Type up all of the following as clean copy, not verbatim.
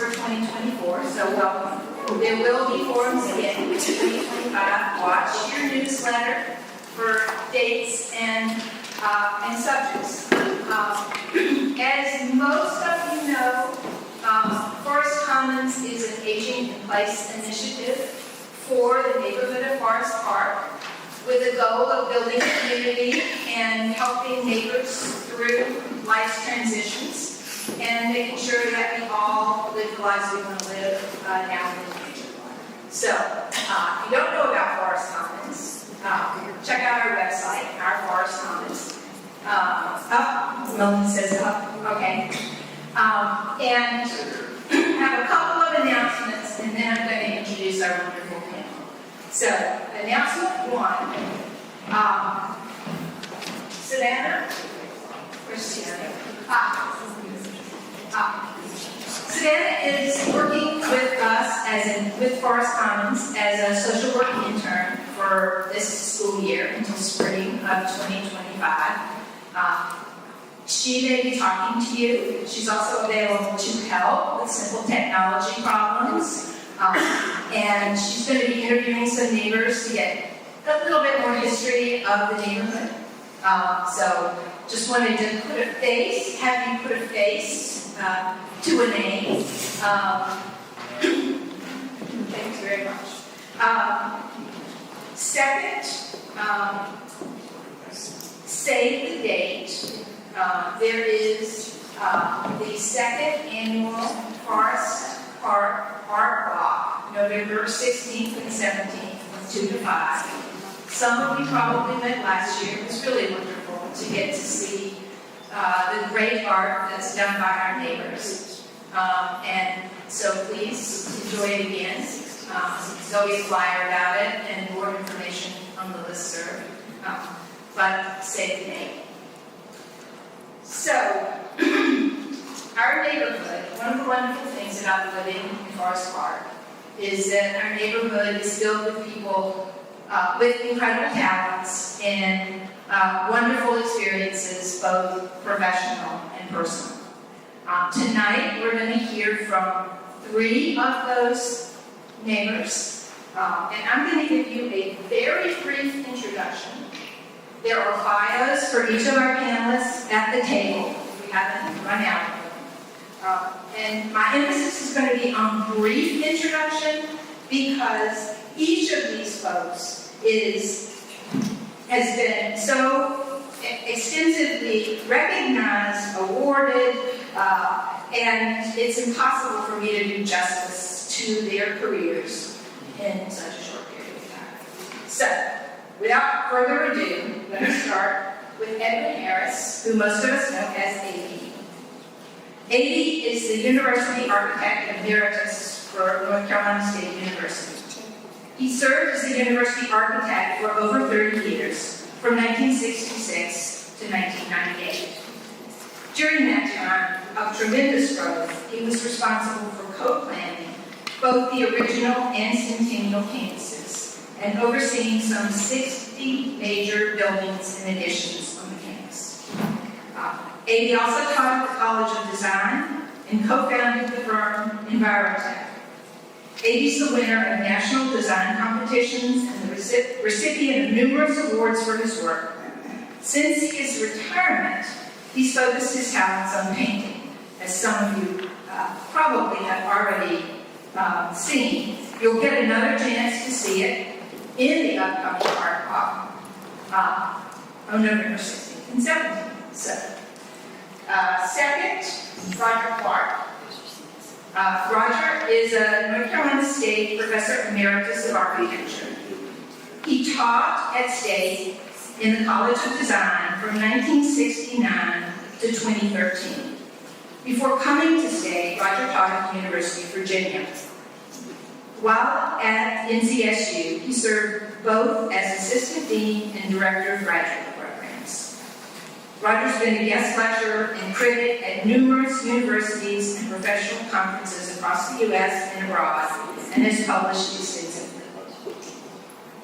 for 2024, so welcome. There will be forums again in 2025. Watch your newsletter for dates and subjects. As most of you know, Forest Commons is an Aging in Place initiative for the neighborhood of Forest Park, with the goal of building community and helping neighbors through life's transitions and making sure that we all live the lives we want to live now and in the future. So, if you don't know about Forest Commons, check out our website, our Forest Commons. Melanie says up, okay. And have a couple of announcements, and then I'm going to introduce our wonderful panel. So, announcement one, Savannah, where's Savannah? Savannah is working with us with Forest Commons as a social work intern for this school year until spring of 2025. She may be talking to you. She's also available to help with simple technology problems. And she's going to be interviewing some neighbors to get a little bit more history of the neighborhood. So just wanted to have you put a face to a name. Thanks very much. Second, save the date. There is the second annual Forest Park Art Walk, November 16th and 17th, from 2 to 5. Some of you probably met last year. It was really wonderful to get to see the great art that's done by our neighbors. And so please enjoy it again. There's always a flyer about it and more information on the listserv. But save the date. So, our neighborhood, one of the wonderful things about living in Forest Park is that our neighborhood is filled with people with incredible talents and wonderful experiences, both professional and personal. Tonight, we're going to hear from 3 of those neighbors, and I'm going to give you a very brief introduction. There are bios for each of our panelists at the table, if we haven't run out of them. And my emphasis is going to be on brief introduction because each of these folks has been so extensively recognized, awarded, and it's impossible for me to do justice to their careers in such a short period of time. So, without further ado, let me start with Edwin Harris, who most of us know as AD. AD is the University Architect Emeritus for North Carolina State University. He served as the University Architect for over 30 years, from 1966 to 1998. During that time of tremendous growth, he was responsible for co-planning both the original and Centennial campuses, and overseeing some 60 major buildings and additions on the campus. AD also taught at the College of Design and co-founded the firm Envirotech. AD is the winner of national design competitions and the recipient of numerous awards for his work. Since his retirement, he's focused his talents on painting, as some of you probably have already seen. You'll get another chance to see it in the upcoming Art Walk on November 16th and 17th. So, second, Roger Clark. Roger is a North Carolina State Professor Emeritus of Architecture. He taught at State in the College of Design from 1969 to 2013. Before coming to State, Roger taught at the University of Virginia. While at NCSU, he served both as Assistant Dean and Director of Graduate Programs. Roger's been a guest lecturer and critic at numerous universities and professional conferences across the U.S. and abroad, and has published extensively.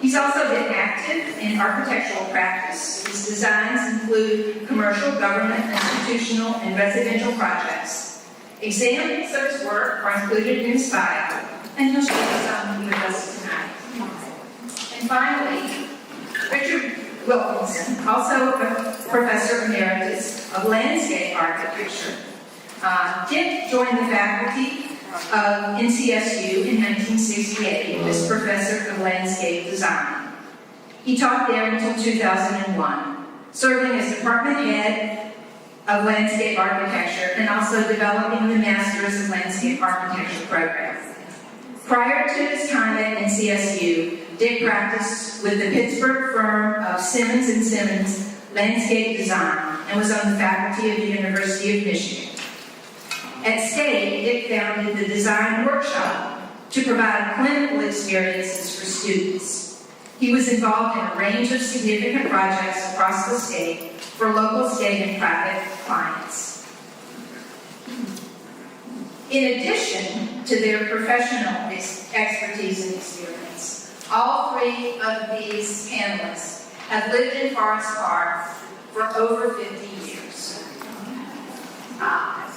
He's also been active in architectural practice. His designs include commercial, government, institutional, and residential projects. Examples of his work are included in his bio, and he'll share some with us tonight. And finally, Richard Wilkinson, also a professor emeritus of landscape architecture. Dick joined the faculty of NCSU in 1968 as professor of landscape design. He taught there until 2001, serving as department head of landscape architecture and also developing the Masters of Landscape Architecture program. Prior to his time at NCSU, Dick practiced with the Pittsburgh firm of Simmons & Simmons Landscape Design and was on the faculty of the University of Michigan. At State, Dick founded the Design Workshop to provide clinical experiences for students. He was involved in a range of significant projects across the state for local, state, and private clients. In addition to their professional expertise and experience, all three of these panelists have lived in Forest Park for over 50 years.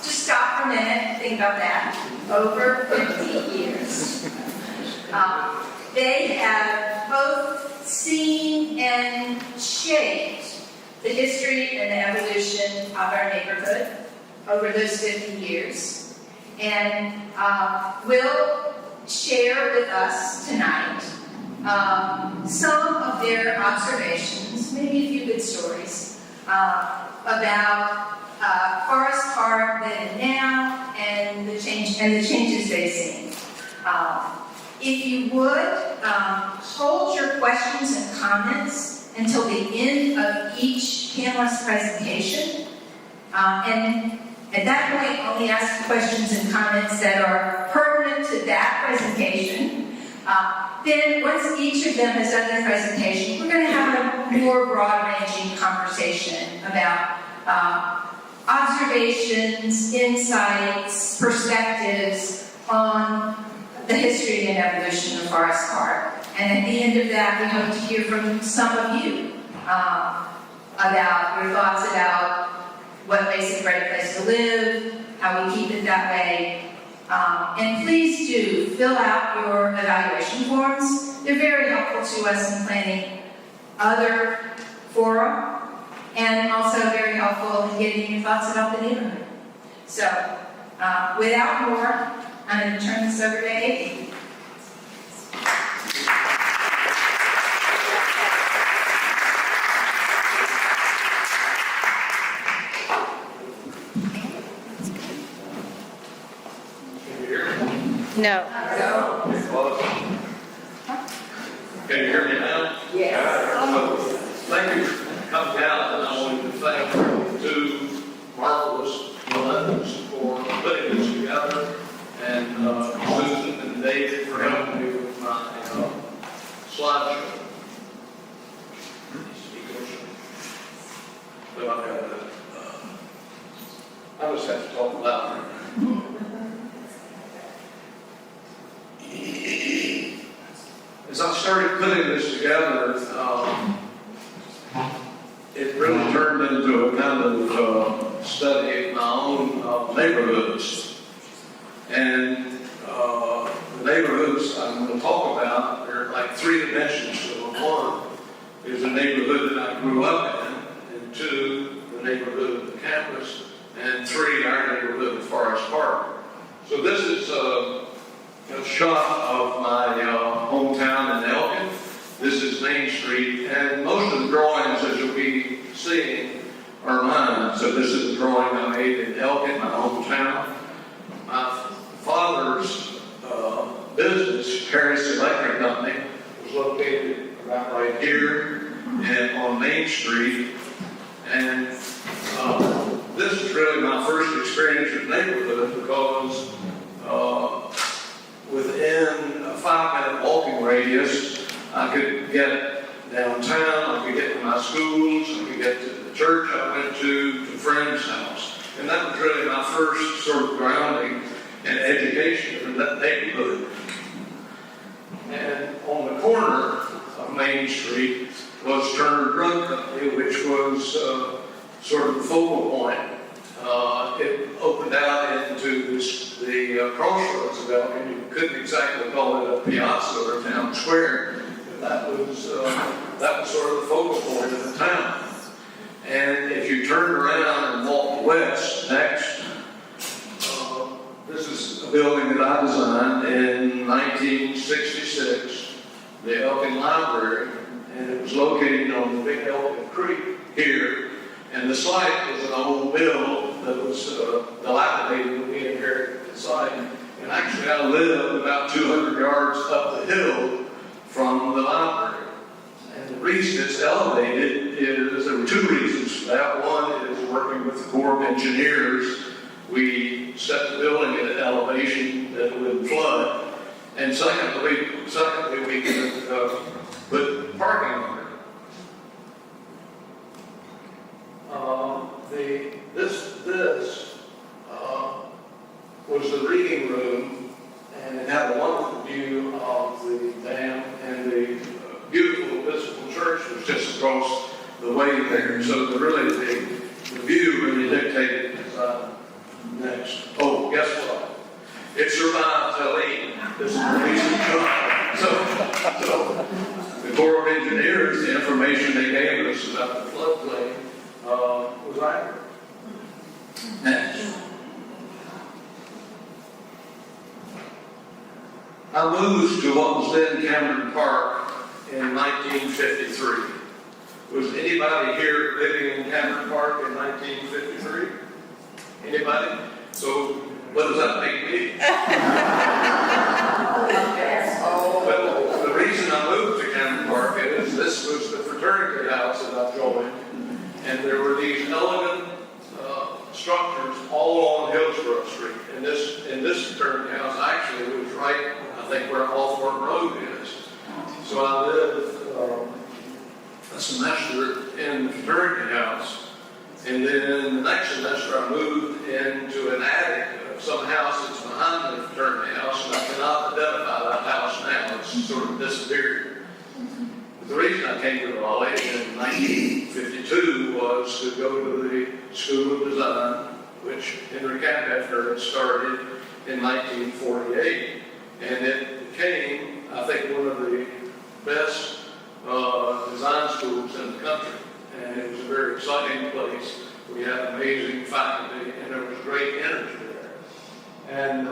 Just stop for a minute and think about that. Over 50 years. They have both seen and shaped the history and the evolution of our neighborhood over those 50 years. And will share with us tonight some of their observations, maybe a few good stories, about Forest Park then and now, and the changes they've seen. If you would hold your questions and comments until the end of each panelist's presentation, and at that point, only ask questions and comments that are pertinent to that presentation. Then, once each of them has done their presentation, we're going to have a more broad-ranging conversation about observations, insights, perspectives on the history and evolution of Forest Park. And at the end of that, we hope to hear from some of you about your thoughts about what makes it a great place to live, how we keep it that way. And please do fill out your evaluation forms. They're very helpful to us in planning other fora, and also very helpful in getting your thoughts about the neighborhood. So, without more, I'm going to turn this over to Amy. No. Can you hear me now? Yes. Thank you for coming out, and I wanted to thank two marvelous Melendez for putting this together, and Susan and David for helping me with my slideshow. But I've got to, I just have to talk louder. As I started putting this together, it really turned into a kind of study of my own neighborhoods. And the neighborhoods I'm going to talk about, there are like three dimensions to them. One is the neighborhood that I grew up in, and two, the neighborhood of the campus, and three, our neighborhood of Forest Park. So this is a shot of my hometown in Elkin. This is Main Street, and most of the drawings, as you'll be seeing, are mine. So this is a drawing I made in Elkin, my hometown. My father's business, Harris Electric Company, was located about right here and on Main Street. And this is really my first experience with neighborhood, because within a 5-minute walking radius, I could get downtown, I could get to my schools, I could get to the church I went to friends' house. And that was really my first sort of grounding and education in that neighborhood. And on the corner of Main Street was Turner Drug Company, which was sort of the focal point. It opened out into into the crossroads of Elgin. You couldn't exactly call it a piazza or town square. That was sort of the focal point of the town. And if you turned around and walked west next, this is a building that I designed in 1966, the Elgin Library, and it was located on the Big Elgin Creek here. And the site was an old mill that was dilapidated when we inherited the site. And actually I lived about 200 yards up the hill from the library. And the reason it's elevated is, there were two reasons for that. One is working with the Corps of Engineers, we set the building at an elevation that would flood. And secondly we could put parking on it. This was the reading room, and it had a wonderful view of the dam, and the beautiful Episcopal Church was just across the way there. So the view really dictated next. Oh, guess what? It survived Helene. This is the reason why. So the Corps of Engineers, the information they gave us about the floodplain was accurate. Next. I moved to what was then Cameron Park in 1953. Was anybody here living in Cameron Park in 1953? Anybody? So what does that make me? But the reason I moved to Cameron Park is this was the fraternity house that I joined, and there were these elegant structures all along Hillsborough Street. And this fraternity house actually was right, I think, where Hawthorne Road is. So I lived a semester in the fraternity house, and then the next semester I moved into an attic of some house that's behind the fraternity house, and I cannot identify that house now. It's sort of disappeared. The reason I came to Raleigh in 1952 was to go to the School of Design, which Henry Caphefner had started in 1948. And it became, I think, one of the best design schools in the country. And it was a very exciting place. We had amazing faculty, and there was great energy there. And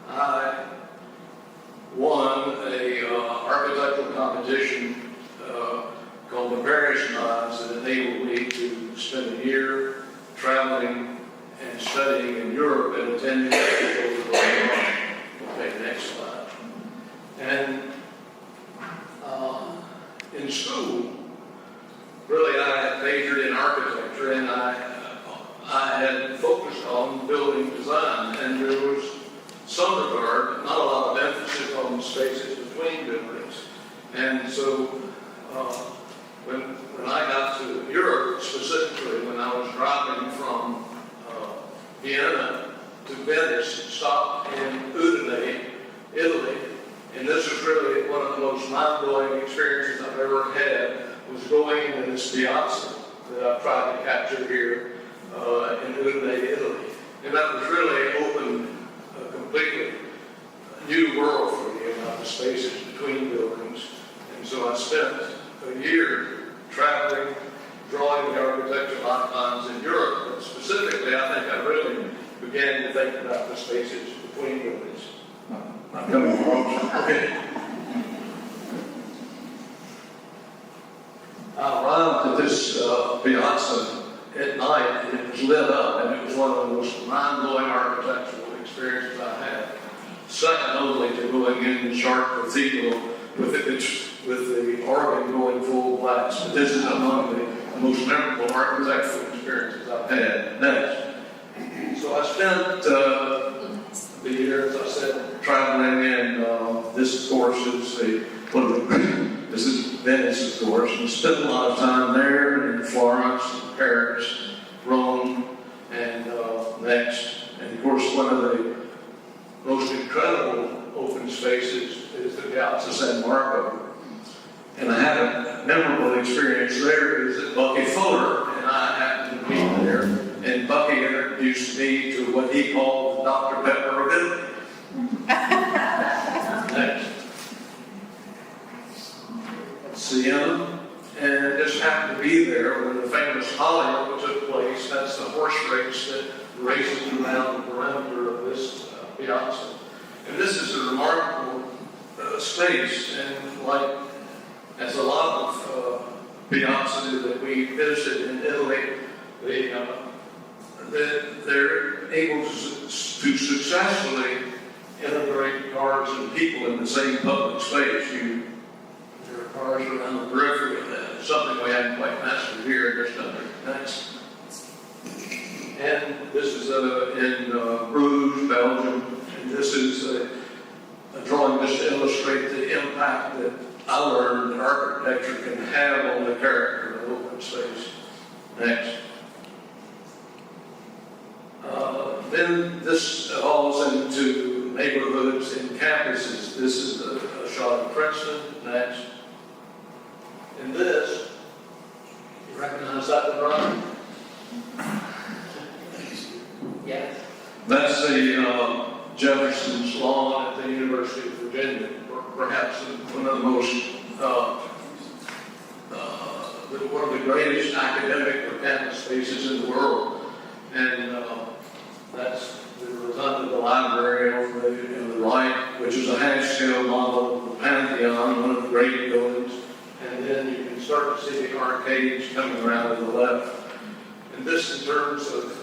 I won a architectural competition called the Parish Knives that enabled me to spend a year traveling and studying in Europe and attending the Okay, next slide. And in school, really I had majored in architecture, and I had focused on building design, and there was some regard, but not a lot of emphasis on the spaces between buildings. And so when I got to Europe, specifically when I was driving from Vienna to Venice, stopped in Udine, Italy, and this was really one of the most mind-blowing experiences I've ever had, was going into this piazza that I've tried to capture here in Udine, Italy. And that was really opened completely a new world for me about the spaces between buildings. And so I spent a year traveling, drawing the architectural outlines in Europe. But specifically, I think I really began to think about the spaces between buildings. I'm coming from. Okay. I arrived at this piazza at night, and it was lit up, and it was one of the most mind-blowing architectural experiences I had. Second only to going in Chartres Cathedral with the organ going full blast. But this is among the most memorable architectural experiences I've had. Next. So I spent the year, as I said, traveling, and this, of course, is this is Venice, of course, and spent a lot of time there in Florence, Paris, Rome, and next. And of course, one of the most incredible open spaces is the Piazza San Marco. And I had a memorable experience there. Is at Bucky Fuller, and I happened to be there. And Bucky introduced me to what he called the Dr. Pepper of Italy. Next. Siena, and just happened to be there when the famous Hollywood took place. That's the horse race that races around the perimeter of this piazza. And this is a remarkable space, and like as a lot of piazzas that we visited in Italy, they're able to successfully integrate cars and people in the same public space. There are cars around the periphery of that. Something we haven't quite mastered here. Just under next. And this is in Bruges, Belgium. And this is a drawing just to illustrate the impact that I learned that architecture can have on the character of open space. Next. Then this evolves into neighborhoods and campuses. This is a shot of Princeton. Next. And this, you recognize that one, Ron? Yes. That's the Jefferson's Lawn at the University of Virginia, perhaps one of the most, one of the greatest academic or campus spaces in the world. And that's the Rotunda Library over in the right, which is a half-scale model of the Pantheon, one of the great buildings. And then you can start to see the arcades coming around to the left. And this in terms of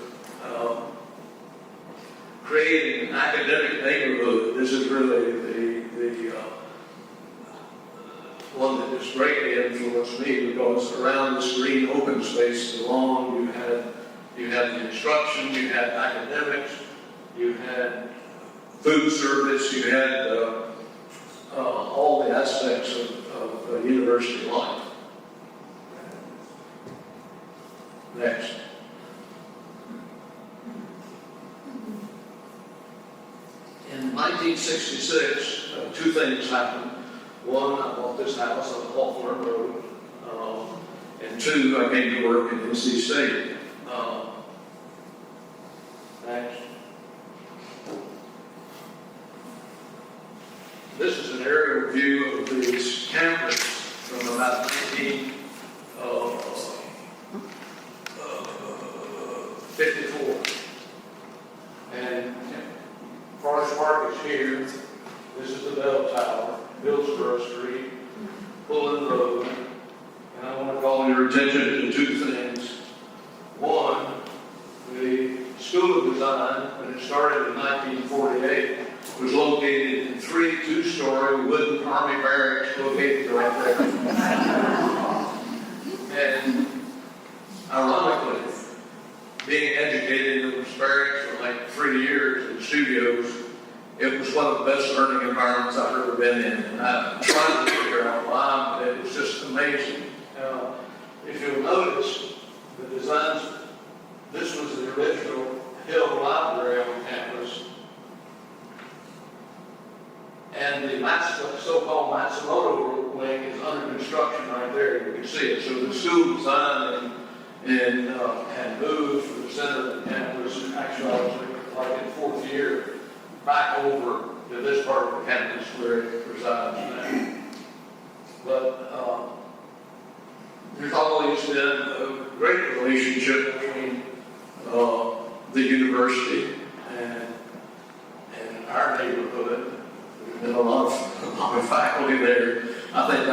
creating an academic neighborhood, this is really the one that has greatly influenced me, because around this green open space, the lawn, you had the instruction, you had academics, you had food service, you had all the aspects of university life. Next. In 1966, two things happened. One, I bought this house on Hawthorne Road, and two, I came to work at NC State. Next. This is an aerial view of this campus from about 1954. And Forest Park is here. This is the Bell Tower, Hillsborough Street, Bullen Road. And I want to call your attention to two things. One, the School of Design, when it started in 1948, was located in three two-story wooden army barracks located right there. And ironically, being educated in those barracks for like 3 years in studios, it was one of the best learning environments I've ever been in. And I'm trying to figure out why, but it was just amazing. If you'll notice, the designs, this was the original Hill Library on campus. And the so-called Matsumoto wing is under construction right there. You can see it. So the school design had moved from the center of the campus, actually I was like in fourth year, back over to this part of the campus where it resides now. But there's always been a great relationship between the university and our neighborhood. There's been a lot of faculty there. I think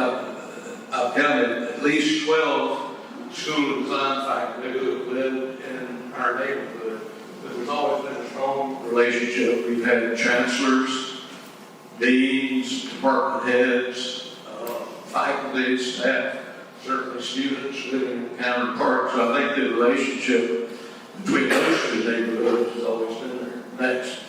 I've counted at least 12 School of Design faculty who have lived in our neighborhood. But there's always been a strong relationship. We've had chancellors, deans, department heads, faculty, staff, certainly students living in counterparts. So I think the relationship between those two neighborhoods has always been there. Next.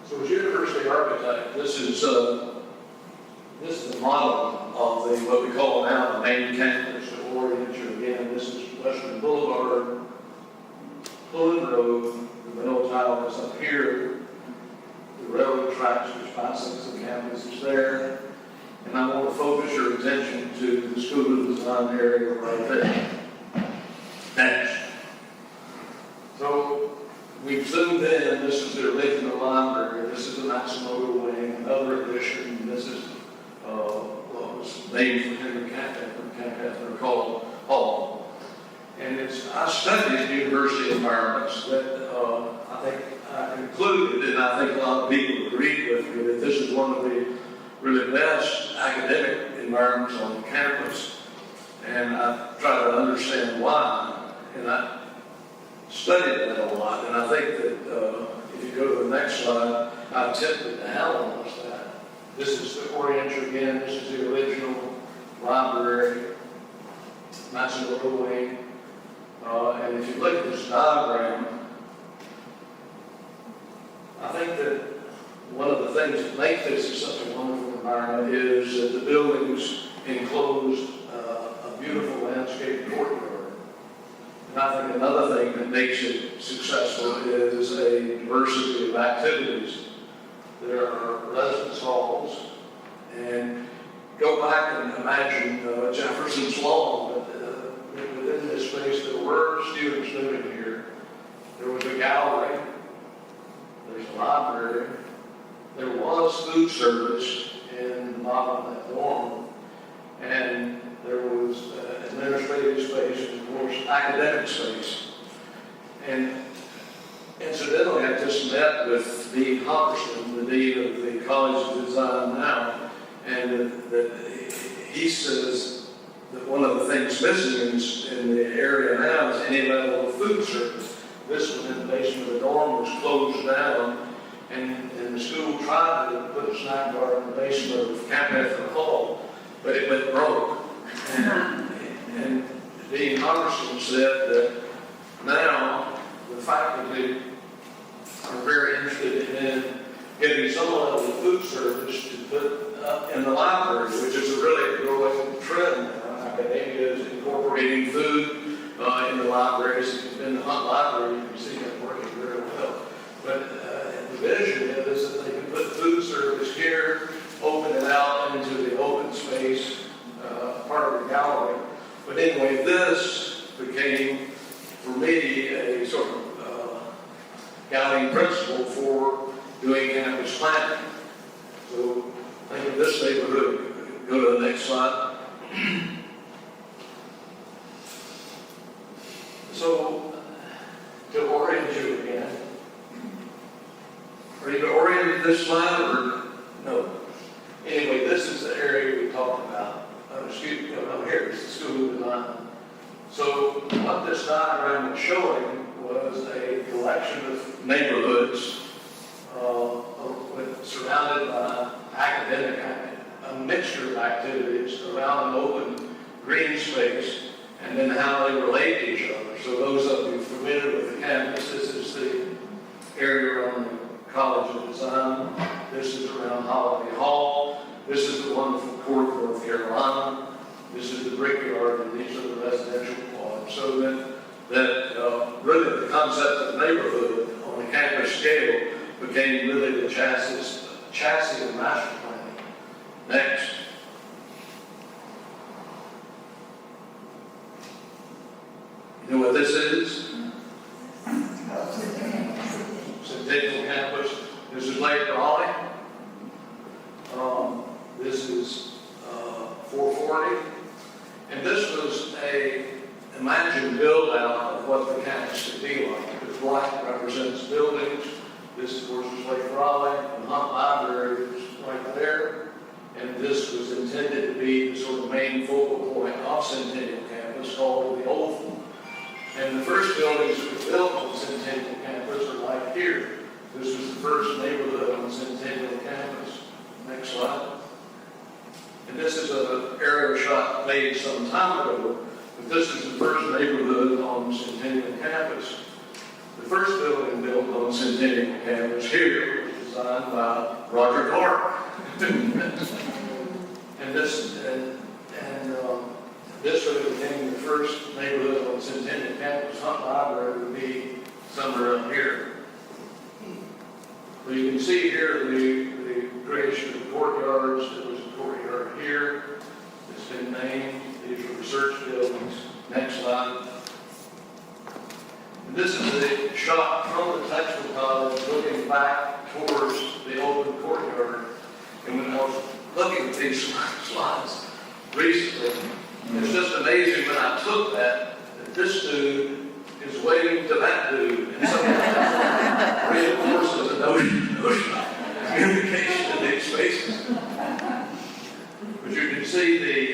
So as university architect, this is a model of what we call now the main campus. To orient you again design area right there. Next. So we've zoomed in. This is the original library. This is the Matsumoto wing, another addition. This is what was named for Henry Kampfer called Hall. And I studied university environments that I think I concluded, and I think a lot of people agreed with me, that this is one of the really best academic environments on campus. And I try to understand why, and I studied that a lot. And I think that if you go to the next slide, I attempted to analyze that. This is the Oriental again. This is the original library, Matsumoto wing. And if you look at this diagram, I think that one of the things that make this such a wonderful environment is that the buildings enclose a beautiful landscape courtyard. And I think another thing that makes it successful is a diversity of activities. There are residence halls, and go back and imagine Jefferson's Lawn. Within this space, there were students living here. There was a gallery. There's a library. There was food service in the bottom of that dorm. And there was administrative space and, of course, academic space. And incidentally, I just met with Dean Hopperson, the dean of the College of Design now, and he says that one of the things missing in the area now is any level of food service. This one in the basement of the dorm was closed down, and the school tried to put a snack bar in the basement of Camp Effort Hall, but it went broke. And Dean Hopperson said that now the faculty are very interested in getting some level of food service to put up in the library, which is a really growing trend now. Academia is incorporating food in the libraries. If you've been to Hunt Library, you can see that working very well. But the vision is that they can put food service here, open it out into the open space, part of the gallery. But anyway, this became, for me, a sort of guiding principle for doing campus planning. So think of this neighborhood. Go to the next slide. So, to orient you again, are you oriented this slide or no? Anyway, this is the area we talked about. Here is the School of Design. So, what this diagram was showing was a collection of neighborhoods surrounded by academic, a mixture of activities around an open green space, and then how they relate to each other. So those of you familiar with the campus, this is the area around the College of Design. This is around Holiday Hall. This is the wonderful Court of North Carolina. This is the Brickyard, and these are the residential quads. So that really the concept of neighborhood on the campus scale became really the chassis of master planning. Next. You know what this is? Centennial Campus. This is Lake Raleigh. This is 440. And this was a imagined build out of what the campus could be like. The black represents buildings. This, of course, is Lake Raleigh. The Hunt Library is right there. And this was intended to be the sort of main focal point of Centennial Campus, called the Oval. And the first buildings that were built on Centennial Campus are like here. This was the first neighborhood on Centennial Campus. Next slide. And this is an aerial shot made some time ago, but this is the first neighborhood on Centennial Campus. The first building built on Centennial Campus here was designed by Roger Clark. This really became the first neighborhood on Centennial Campus. Hunt Library would be somewhere around here. So you can see here the creation of courtyards. There was a courtyard here. It's been named. These are research buildings. Next slide. And this is a shot from the Textile College looking back towards the open courtyard. And when I was looking at these slides recently, it's just amazing when I took that this dude is waving to that dude. And so that reinforces the notion of communication in these spaces. But you can see the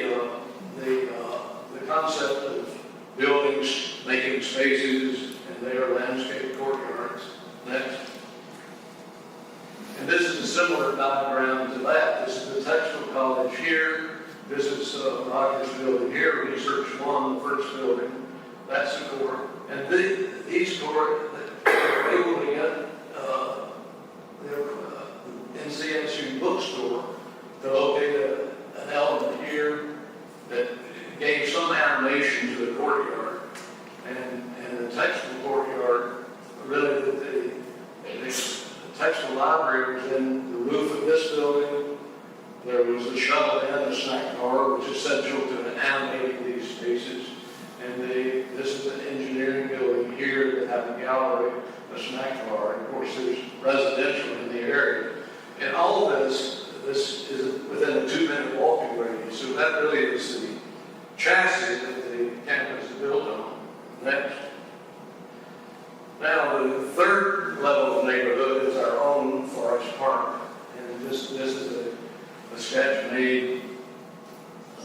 concept of buildings making spaces, and they are landscape courtyards. Next. And this is a similar diagram to that. This is the Textile College here. This is Rogers Building here, Research 1, the first building. That's the core. And these core, they're able to get their NCSU bookstore to locate an element here that gave some animation to the courtyard. And the textile courtyard, really, the textile library was in the roof of this building. There was a shuttle and a snack bar, which is essential to animating these spaces. And this is an engineering building here that had a gallery, a snack bar, and of course there's residential in the area. And all of this is within a 2-minute walking radius. So that really is the chassis that the campus is built on. Next. Now the third level of neighborhood is our own Forest Park. And this is a sketch made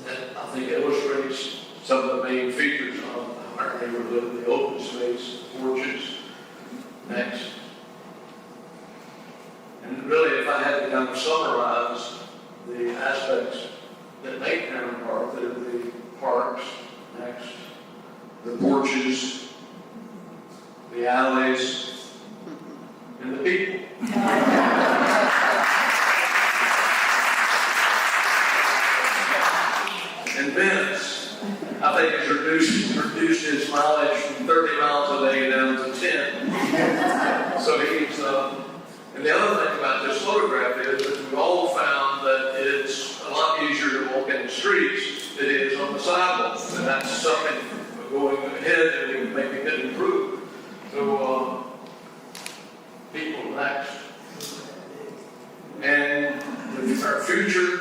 that I think illustrates some of the main features of our neighborhood, the open space, the porches. Next. And really, if I had to kind of summarize the aspects that make Cameron Park, that are the parks, next, the porches, the alleys, and the people. And Venice, I think, has reduced his mileage from 30 miles a day down to 10. So he's, and the other thing about this photograph is that we've all found that it's a lot easier to walk in the streets than it is on the sidewalks. And that's something going ahead that we maybe could improve. So, people next. And our future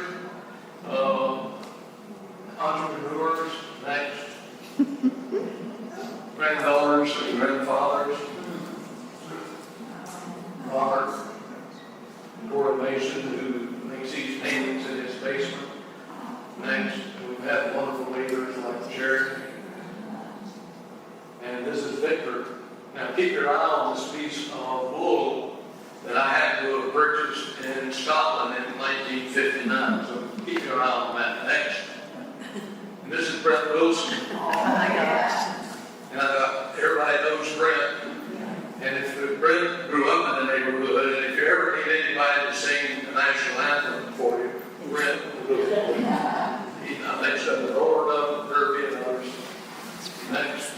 entrepreneurs next. Granddaughters and grandfathers. Robert Gordon Mason, who makes these paintings in his basement. Next, we've had wonderful leaders like Jerry. And this is Victor. Now keep your eye on this piece of wool that I had to have purchased in Scotland in 1959. So keep your eye on that. Next. And this is Brent Wilson. Oh my gosh. And everybody knows Brent. And if Brent grew up in the neighborhood, and if you ever need anybody to sing the national anthem for you, Brent will do it. I think so. The Lord of Derby and others. Next.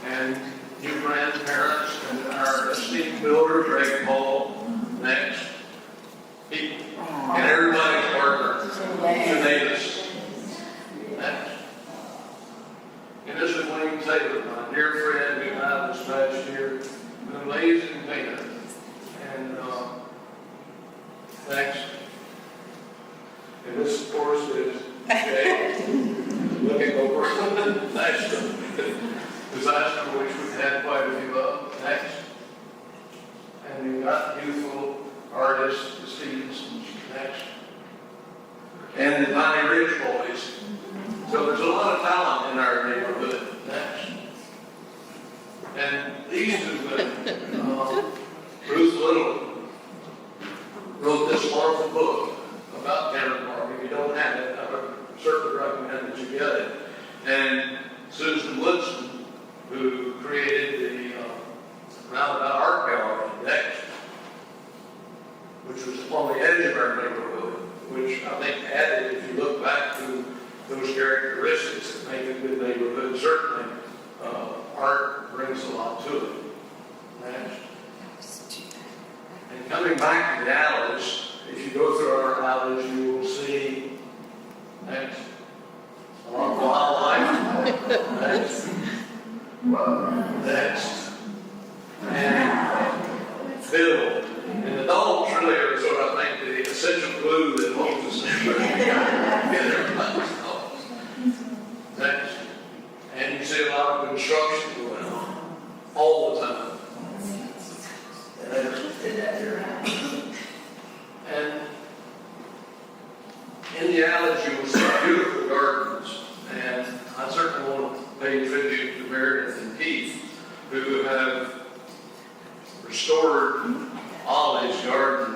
And new grandparents and our esteemed builder, Greg Paul. Next. People. And everybody's partner, Davis. Next. And this is Wayne Taylor, my dear friend who died this past year, an amazing painter. And next. And this, of course, is Jay looking over Nashville. Disaster, which we've had quite a few of. Next. And we've got youthful artists, the Stevensons. Next. And the Piney Ridge Boys. So there's a lot of talent in our neighborhood. Next. And these two women, Ruth Little, wrote this wonderful book about Cameron Park. If you don't have it, I would certainly recommend that you get it. And Susan Woodson, who created the Roundabout Art Gallery next, which was on the edge of our neighborhood, which I think added, if you look back to those characteristics that make a good neighborhood, certainly art brings a lot to it. Next. And coming back to the alleys, if you go through our alleys, you will see next Next. And Bill. And the dogs really are sort of, I think, the essential glue that holds us together. Next. And you see a lot of construction going on all the time. And in the alleys, you will see beautiful gardens. And I certainly want to pay tribute to Meredith and Keith, who have restored Ollie's garden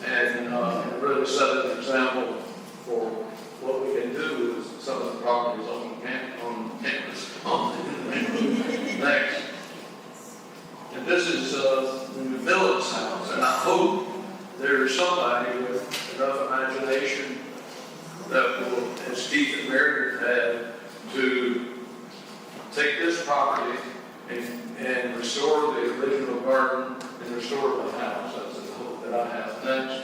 and really set an example for what we can do with some of the properties on campus. Next. And this is the Millis house, and I hope there's somebody with enough imagination that will, as Keith and Meredith had, to take this property and restore the original garden and restore the house. That's the hope that I have. Next.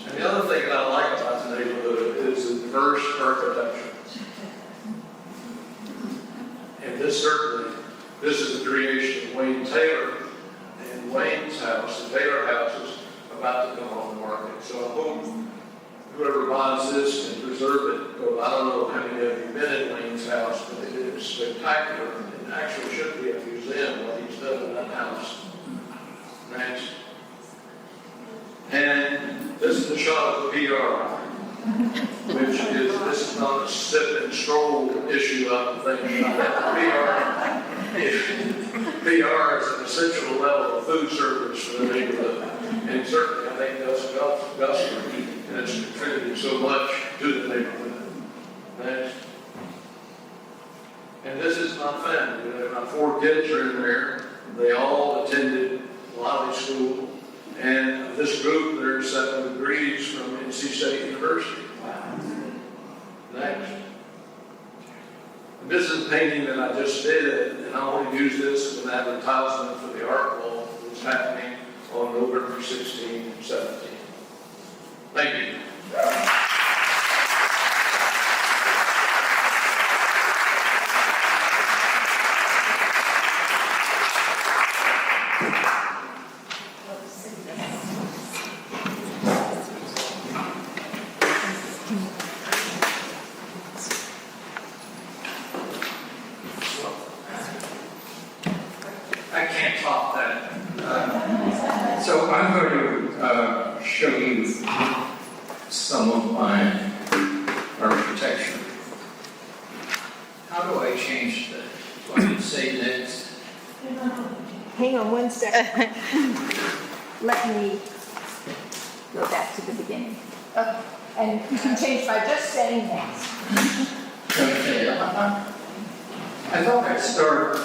And the other thing that I like about the neighborhood is the diverse architecture. And this is the creation of Wayne Taylor. And Wayne's house, the Taylor house, is about to come on the market. So I hope whoever buys this can preserve it. Because I don't know how many of you have been in Wayne's house, but it is spectacular. It actually should be a museum, what he's done in that house. Next. And this is a shot of the PR, which is, this is not a sip and stroll issue of the thing. PR is an essential level of food service for the neighborhood. And certainly, I think Gus has contributed so much to the neighborhood. Next. And this is my family. My 4 kids are in there. They all attended Lobby School. And this group, there's 7 degrees from NC State University. Next. And this is a painting that I just did, and I want to use this as an advertisement for the art wall that's happening on November 16 and 17. Thank you. I can't top that. So I'm going to show you some of my architecture. How do I change that? Do I say next? Hang on one second. Let me go back to the beginning. And you can change by just saying next. Okay. I thought I'd start,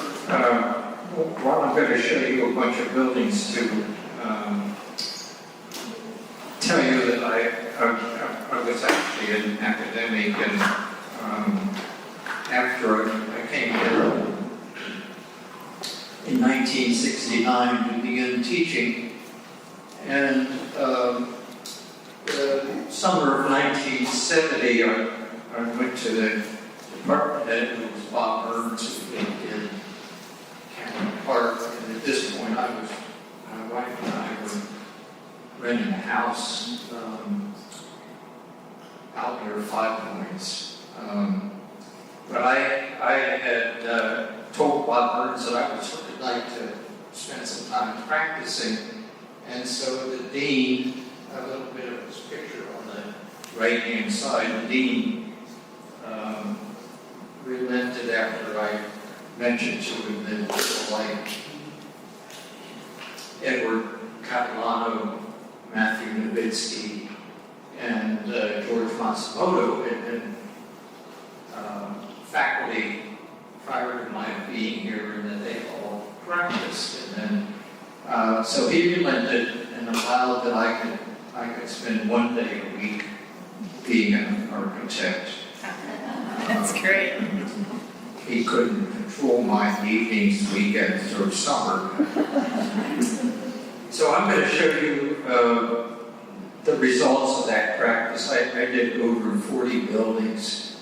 well, I'm going to show you a bunch of buildings to tell you that I was actually an academic, and after I came here in 1969 to begin teaching, and the summer of 1970 I went to the department head, who was Bob Burns, who lived in Cameron Park, and at this point my wife and I were renting a house out near Five Points. But I had told Bob Burns that I would sort of like to spend some time practicing, and so the dean, a little bit of his picture on the right-hand side, the dean relented after I mentioned to him that it was like Edward Catalano, Matthew Nowitzki, and George Matsumoto had been faculty prior to my being here, and that they all practiced. And then, so he relented and allowed that I could spend one day a week being an architect. That's great. He couldn't control my evenings, weekends, or summer. So I'm going to show you the results of that practice. I did over 40 buildings,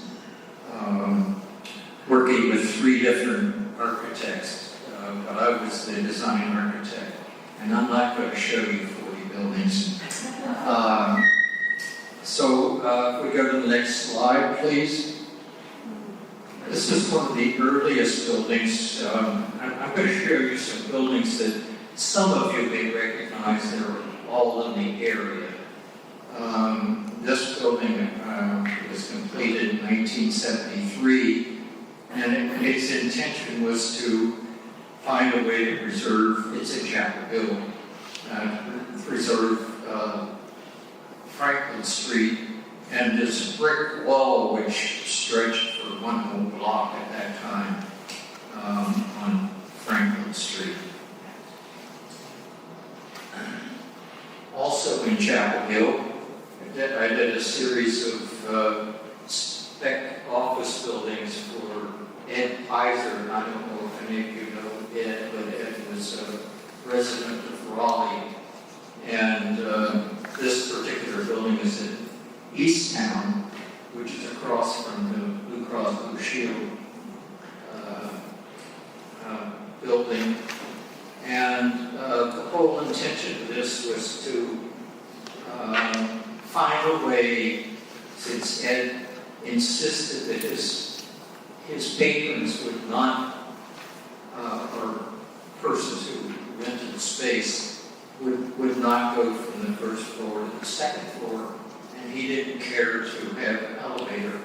working working with 3 different architects, but I was the design architect. And I'm not going to show you 40 buildings. If we go to the next slide, please. This is one of the earliest buildings. I'm going to show you some buildings that some of you may recognize. They're all in the area. This building was completed in 1973, and its intention was to find a way to preserve, it's in Chapel Hill, preserve Franklin Street and this brick wall which stretched for one whole block at that time on Franklin Street. Also in Chapel Hill, I did a series of spec office buildings for Ed Pizer. I don't know if any of you know Ed, but Ed was a resident of Raleigh. And this particular building is in Easttown, which is across from the Blue Cross Blue Shield building. And the whole intention of this was to find a way, since Ed insisted that his patrons would not, or persons who rented space, would not go from the first floor to the second floor, and he didn't care to have an elevator.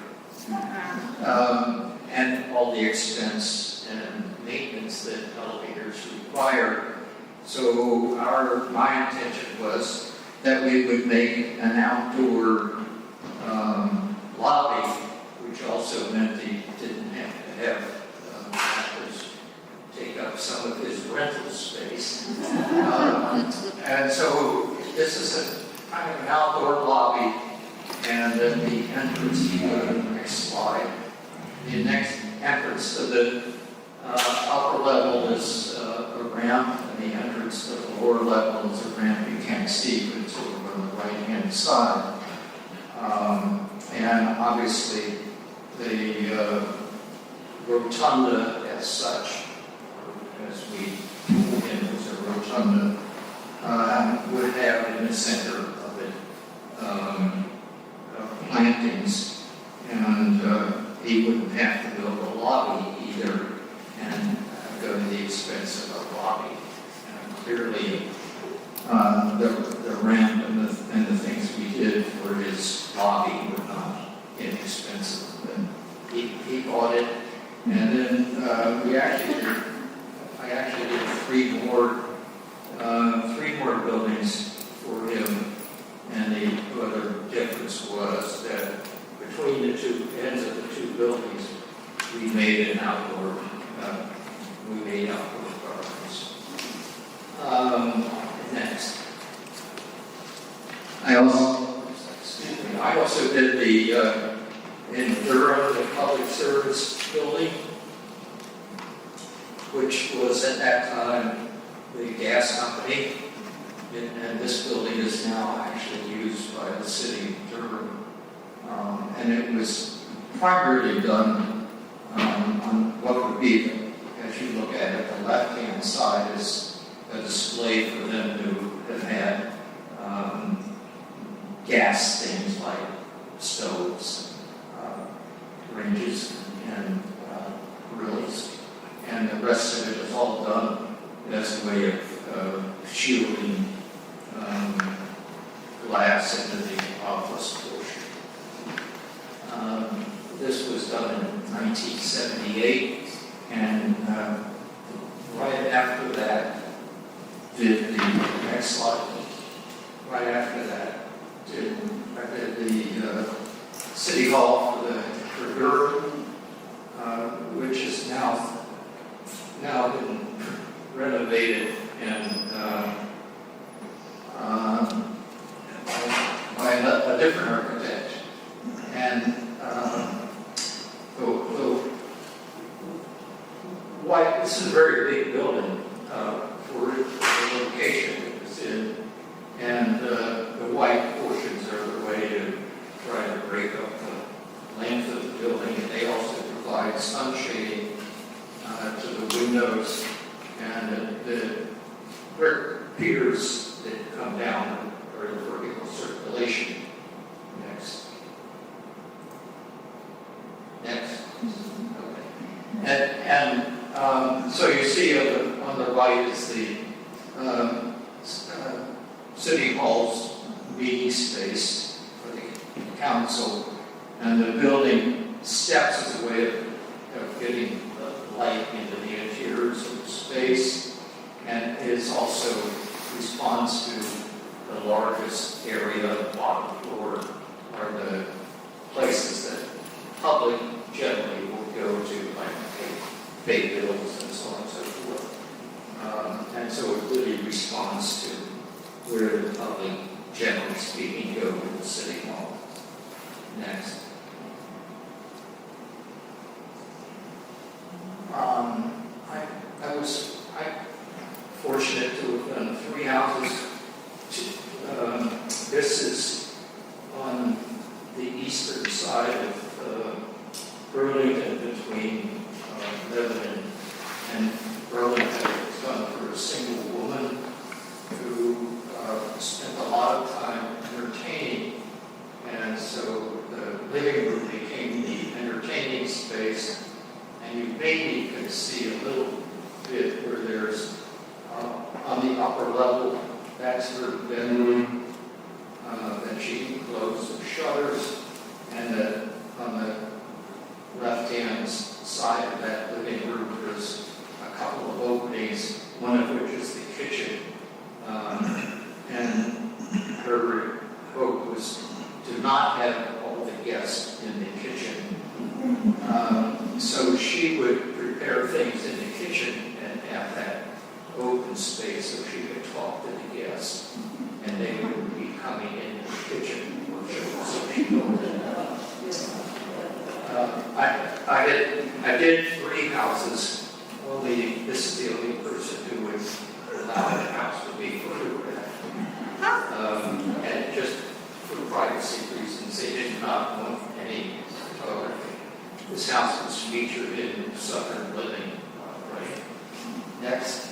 And all the expense and maintenance that elevators require. So my intention was that we would make an outdoor lobby, which also meant he didn't have to have actors take up some of his rental space. And so this is a kind of an outdoor lobby, and then the entrance, you go to the next slide. The next entrance to the upper level is a ramp, and the entrance to the lower level is a ramp you can't see, but it's over on the right-hand side. And obviously, the rotunda as such, as we move in as a rotunda, would have in the center of it plantings, and he wouldn't have to build a lobby either and go to the expense of a lobby. Clearly, the ramp and the things we did for his lobby were not inexpensive. But he bought it, and then I actually did three more buildings for him. And the other difference was that between the two ends of the two buildings, we made outdoor gardens. Next. I also did the in Durham, the public service building, which was at that time the gas company. And this building is now actually used by the city of Durham. And it was primarily done on what would be, as you look at it, the left-hand side is a display for them who have had gas things like stoves, ranges, and grills. And the rest of it is all done as a way of shielding glass into the office portion. This was done in 1978, and right after that, did the next slide. Right after that, I did the City Hall for Durham, which is now been renovated and by a different architect. And this is a very big building for the location it was in. And the white portions are the way to try to break up the length of the building. And they also provide sun shading those, and the brick piers that come down are the vertical circulation. Next. Next. Okay. So you see on the right is the City Hall's meeting space for the council, and the building steps as a way of getting light into the interiors of the space, and is also responds to the largest area of the bottom floor are the places that public generally will go to, like pay bills and so on and so forth. And so it really responds to where the public, generally speaking, go to the City Hall. Next. I was fortunate to have done 3 houses. This is on the eastern side of Burlington, between Lebanon and Burlington. It's done for a single woman who spent a lot of time entertaining, and so the living room became the entertaining space. And you maybe can see a little bit where there's on the upper level, that's her bedroom. Then she closed the shutters, and on the left-hand side of that living room, there's a couple of openings, one of which is the kitchen. And her hope was to not have all the guests in the kitchen. So she would prepare things in the kitchen and have that open space so she could talk to the guests, and they would be coming in the kitchen, so she opened it up. I did 3 houses. Only this is the only person who would allow the house to be photographed, and just for privacy reasons, they did not want any photography. This house was featured in Southern Living. Right. Next.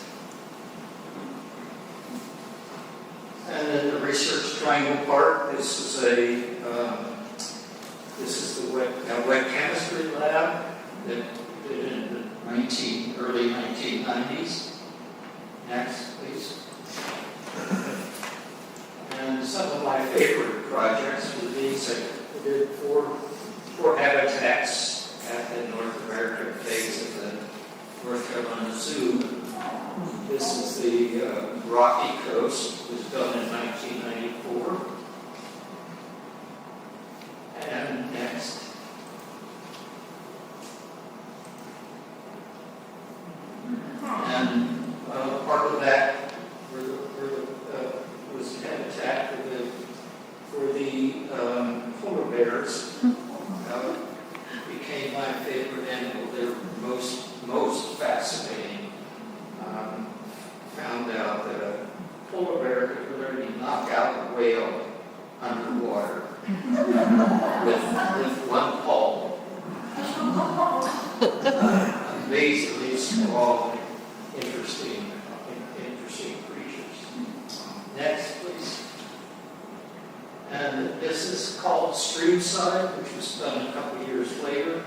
And then the Research Triangle Park. This is the wet chemistry lab that did in the early 1990s. Next, please. And some of my favorite projects were these. I did 4 habitats at the North American phase of the North Carolina Zoo. This is the Rocky Coast. It was done in 1994. And next. And part of that was habitat for the polar bears. Became my favorite animal. They're most fascinating. Found out that a polar bear could literally knock out a whale underwater with one paw. Amazingly small, interesting creatures. Next, please. And this is called Streamside, which was done a couple of years later,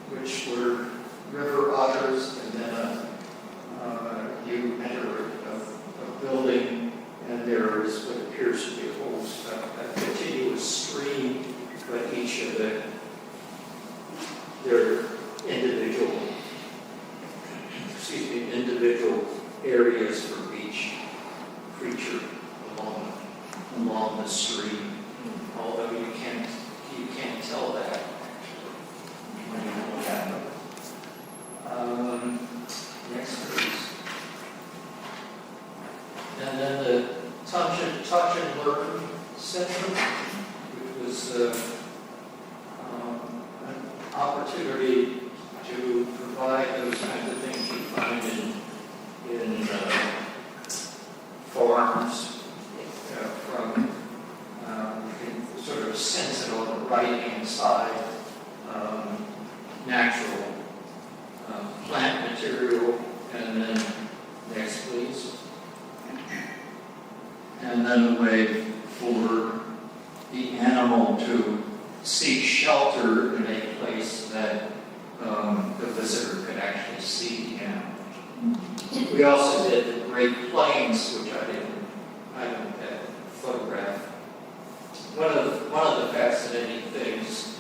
which were river otters, and then you enter a building, and there is what appears to be a continuous stream, but each of their individual areas for each creature along the stream. Although you can't tell that when you look at them. Next, please. And then the Touch and Learn Center, which was an opportunity to provide those kinds of things you find in farms. You can sort of sense it on the right-hand side. natural plant material, and then, next please. And then a way for the animal to seek shelter in a place that the visitor could actually see the animal. We also did the Great Plains, which I didn't photograph. One of the fascinating things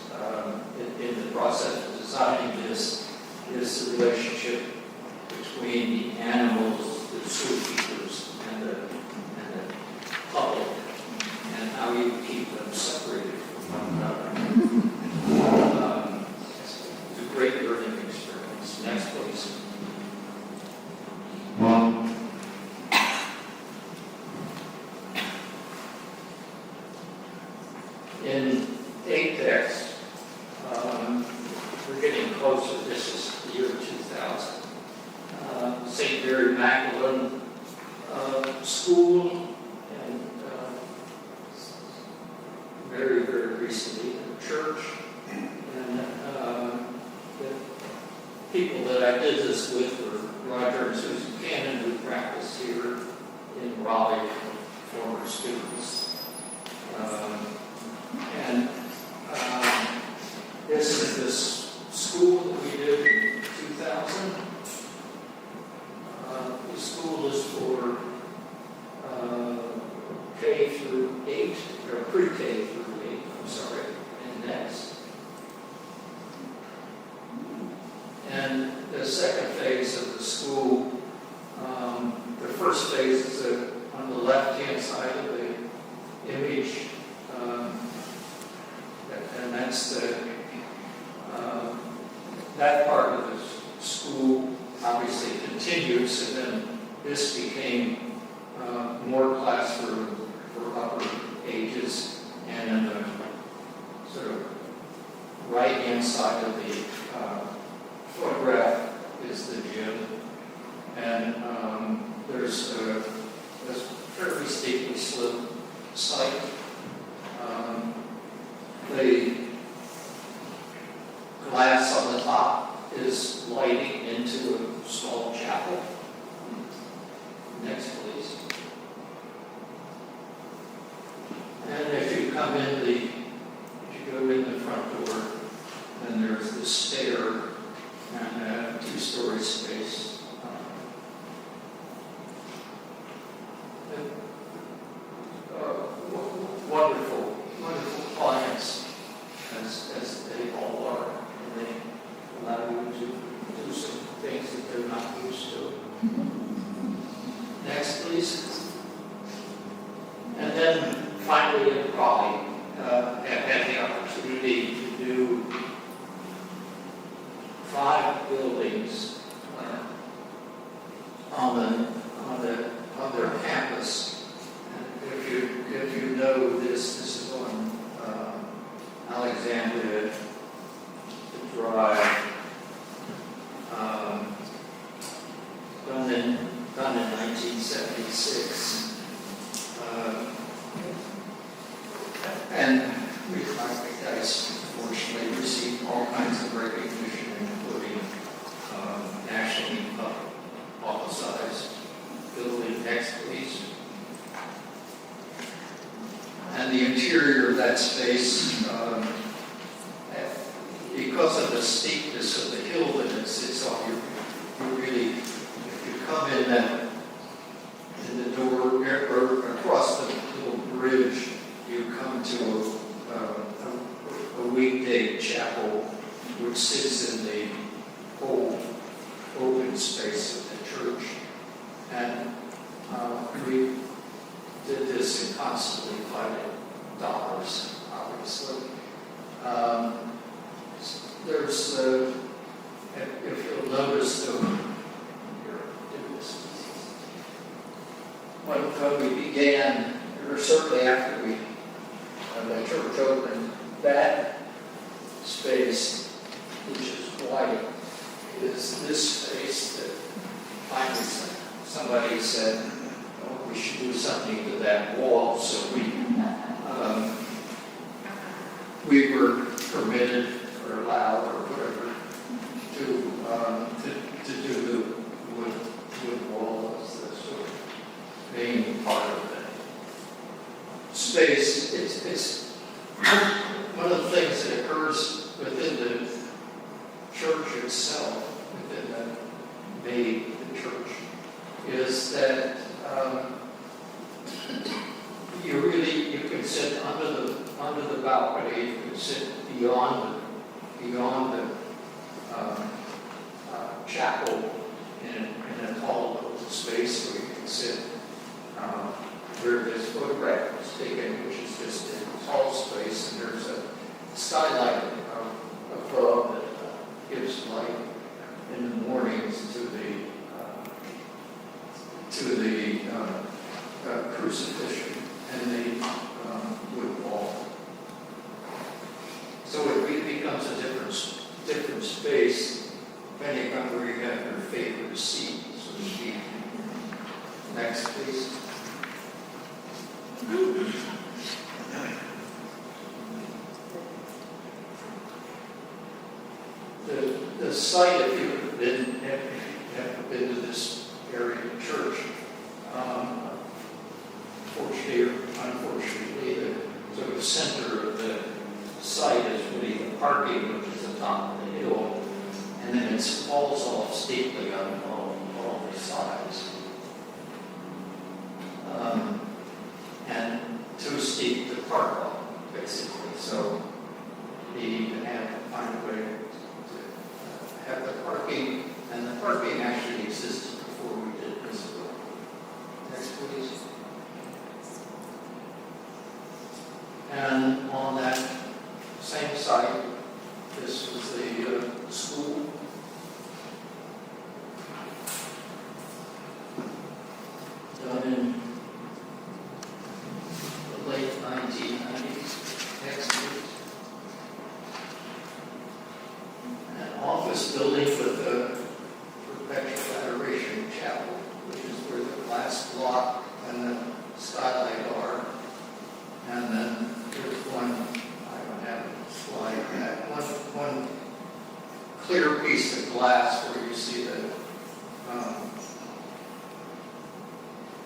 in the process of designing this is the relationship between the animals, the zookeepers, and the public, and how you keep them separated from one another. It's a great learning experience. Next, please. In Apex, we're getting closer. This is the year 2000. St. Mary Magdalene School, and very, very recently the church. And the people that I did this with were Roger and Susan Cannon, who practice here in Raleigh, former students. And this is this school that we did in 2000. The school is for K through 8, or pre-K through 8, I'm sorry, and next. And the second phase of the school, the first phase is on the left-hand side of the image, and that's that part of the school obviously continues, and then this became more classroom for upper ages, and then the sort of right-hand side of the photograph is the gym, and there's a fairly steeply sloped site. The glass on the top is lighting into a small chapel. Next, please. And if you come in if you go in the front door, then there's this stair and a two-story space. Wonderful, wonderful clients, as they all are, and they allow you to do some things that they're not used to. Next, please. And then finally in Raleigh, I've had the opportunity to do 5 buildings on their campus. If you know this is on Alexandria Drive, done in 1976, and we guys fortunately received all kinds of recognition, including nationally publicized building. Next, please. And the interior of that space, because of the steepness of the hill that it sits on, you really, if you come in the door or across the little bridge, you come to a weekday chapel which sits in the whole open space of the church. And we did this in constantly $5, obviously. There's, if you'll notice, when we began, or certainly after the church opened, that space, which is white, is this space that finally somebody said, oh, we should do something to that wall. So we were permitted or allowed or whatever to do the wood wall as the sort of main part of the space. It's one of the things that occurs within the church itself, within the church, is that you can sit under the balcony, you can sit beyond the chapel in a tall little space where you can sit where this photograph was taken, which is just a tall space, and there's a skylight above that gives light in the mornings to the crucifixion and the wood wall. So it really becomes a different space depending on where you have your favorite seat, so to speak. Next, please. The site, if you've been to this area of church, fortunately or unfortunately, the sort of center of the site is really the parking, which is the top of the hill, and then it falls off steeply on all the sides. And too steep to park on, basically. So you need to find a way to have the parking, and the parking actually existed before we did this work. Next, please. And on that same site, this was the school. Done in the late 1990s. Next, please. An office building with the Perpetual Adoration Chapel, which is where the glass block and the skylight are. And then there's one, I don't have a slide yet, one clear piece of glass where you see the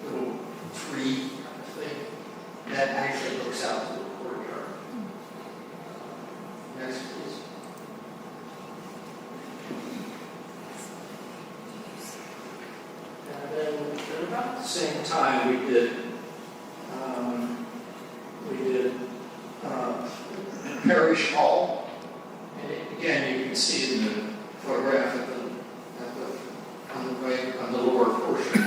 little tree thing that actually looks out to the courtyard. Next, please. And then at about the same time we did Parish Hall, and again you can see in the photograph on the lower portion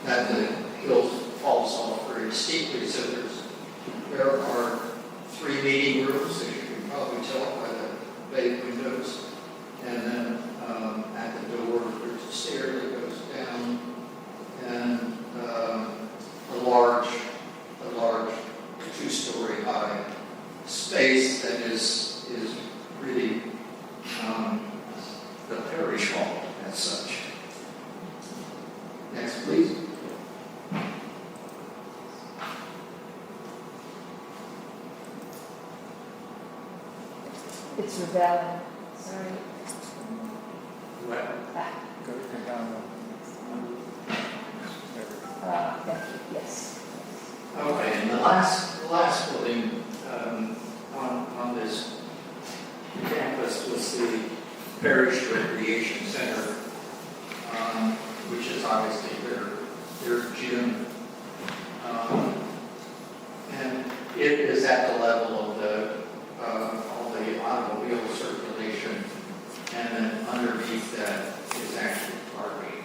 that the hill falls off very steeply. So there are 3 meeting rooms, as you can probably tell by the bay windows, and then at the door there's a stair that goes down, and a large 2-story high space that is really the parish hall as such. Next, please. It's rebellion. Sorry. Well, Thank you. Yes. okay, and the last building on this campus was the Parish Recreation Center, which is obviously their gym. And it is at the level of all the automobile circulation, and then underneath that is actually parking,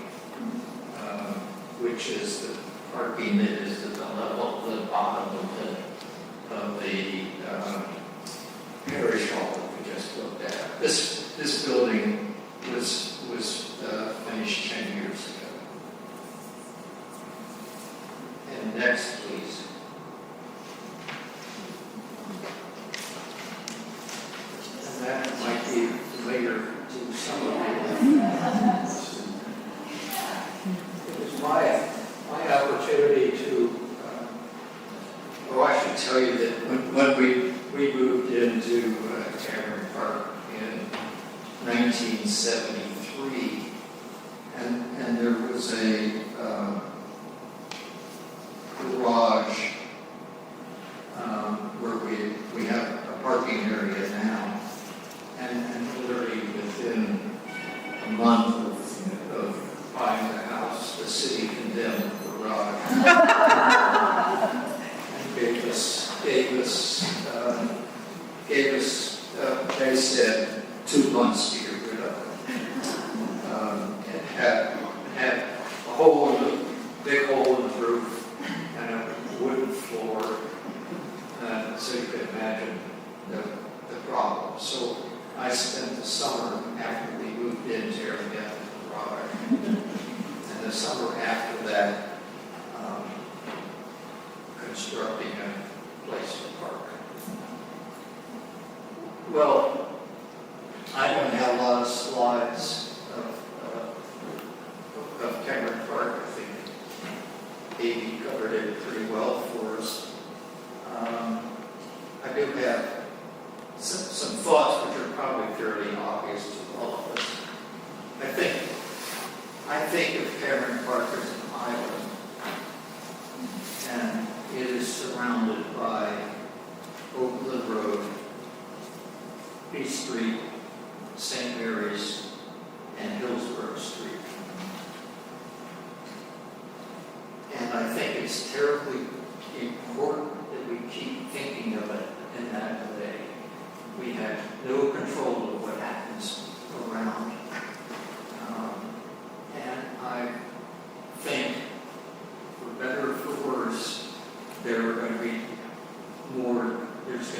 which is the parking that is at the level, the bottom of the parish hall that we just looked at. This building was finished 10 years ago. And next, please. And that might be familiar to some of you. It was my opportunity to, I should tell you that when we moved into Cameron Park in 1973, and there was a garage where we have a parking area now, and literally within a month of buying the house, the city condemned the garage. And gave us, they said 2 months to get rid of it. It had a hole in the, big hole in the roof and a wooden floor, so you could imagine the problem. So I spent the summer after we moved in tearing down the garage, and the summer after that constructing a place to park. Well, I don't have a lot of slides of Cameron Park. I think Amy covered it pretty well for us. I do have some thoughts which are probably fairly obvious to all of us. I think of Cameron Park as an island, and it is surrounded by Oakland Road, Peace Street, St. Mary's, and Hillsborough Street. And I think it's terribly important that we keep thinking of it in that way. We have no control of what happens around. And I think, for better or for worse, there's going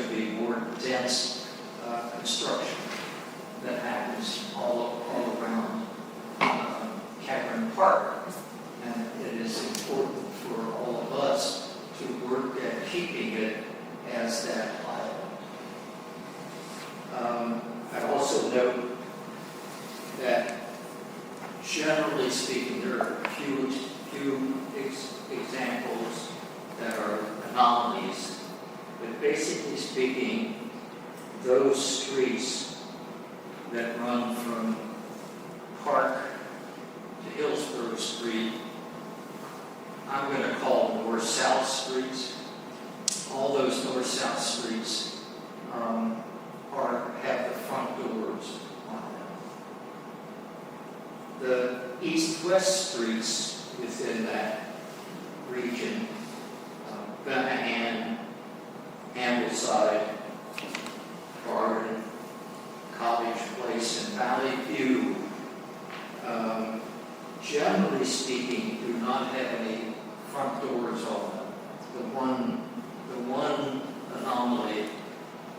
to be more dense construction that happens all around Cameron Park. And it is important for all of us to work at keeping it as that island. I also note that, generally speaking, there are a few examples that are anomalies, but basically speaking, those streets that run from Park to Hillsborough Street, I'm going to call north-south streets. All those north-south streets have the front doors on them. The east-west streets within that region, Benahan, Ambleside, Garden, Cottage Place, and Valley View, generally speaking, do not have any front doors on them. The one anomaly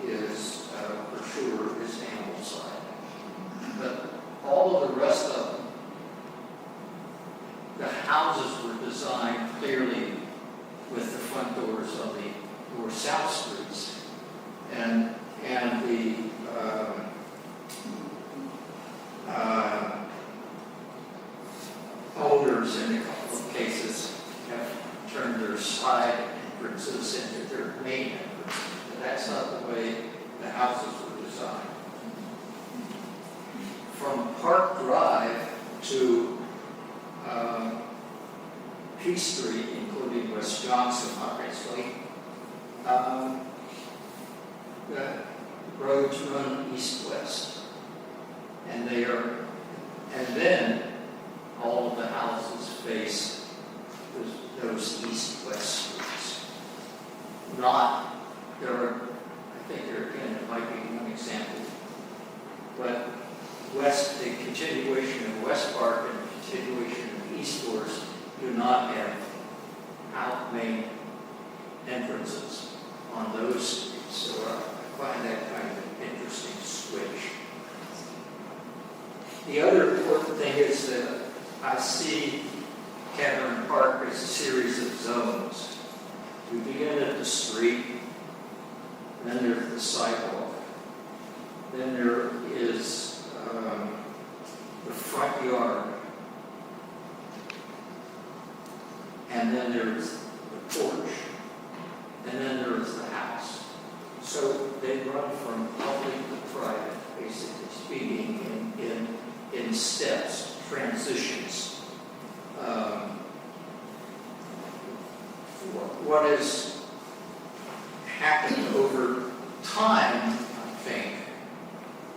is, for sure, is Ambleside. But all of the rest of them, the houses were designed clearly with the front doors on the north-south streets. And the owners, in a couple of cases, have turned their side entrances into their main entrances. But that's not the way the houses were designed. From Park Drive to Peace Street, including West Johnson, obviously, the roads run east-west, and then all of the houses face those east-west streets. I think there again, it might be one example, but the continuation of West Park and the continuation of East Doors do not have out main entrances on those streets. So I find that kind of an interesting switch. The other important thing is that I see Cameron Park as a series of zones. We begin at the street, then there's the sidewalk, then there is the front yard, and then there's the porch, and then there's the house. So they run from public to private, basically speaking, in in steps, transitions. What has happened over time, I think,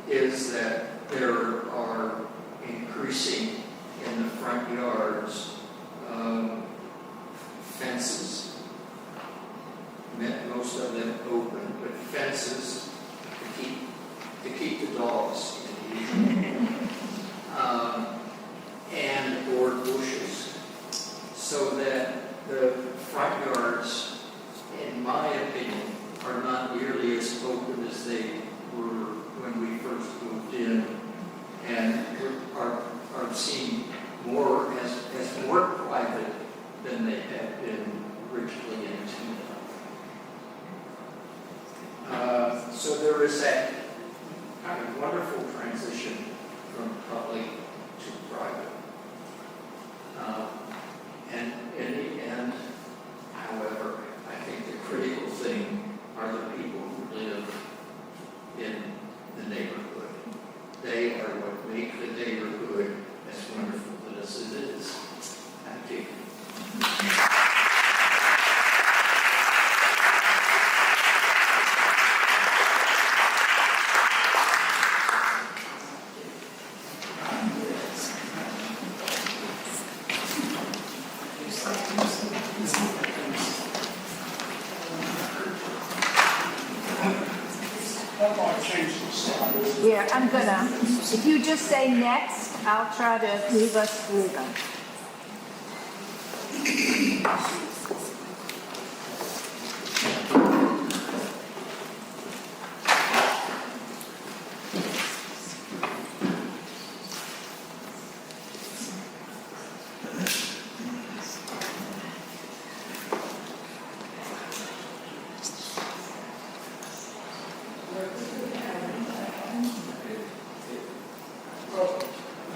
is that there are increasing in the front yards fences. Most of them open, but fences to keep the dogs in. And or bushes, so that the front yards, in my opinion, are not nearly as open as they were when we first moved in, and are seen more as more private than they had been originally intended. So there is that kind of wonderful transition from public to private. And in the end, however, I think the critical thing are the people who live in the neighborhood. They are what make the neighborhood as wonderful as it is. Thank you. Here, I'm gonna, if you just say next, I'll try to move us through them.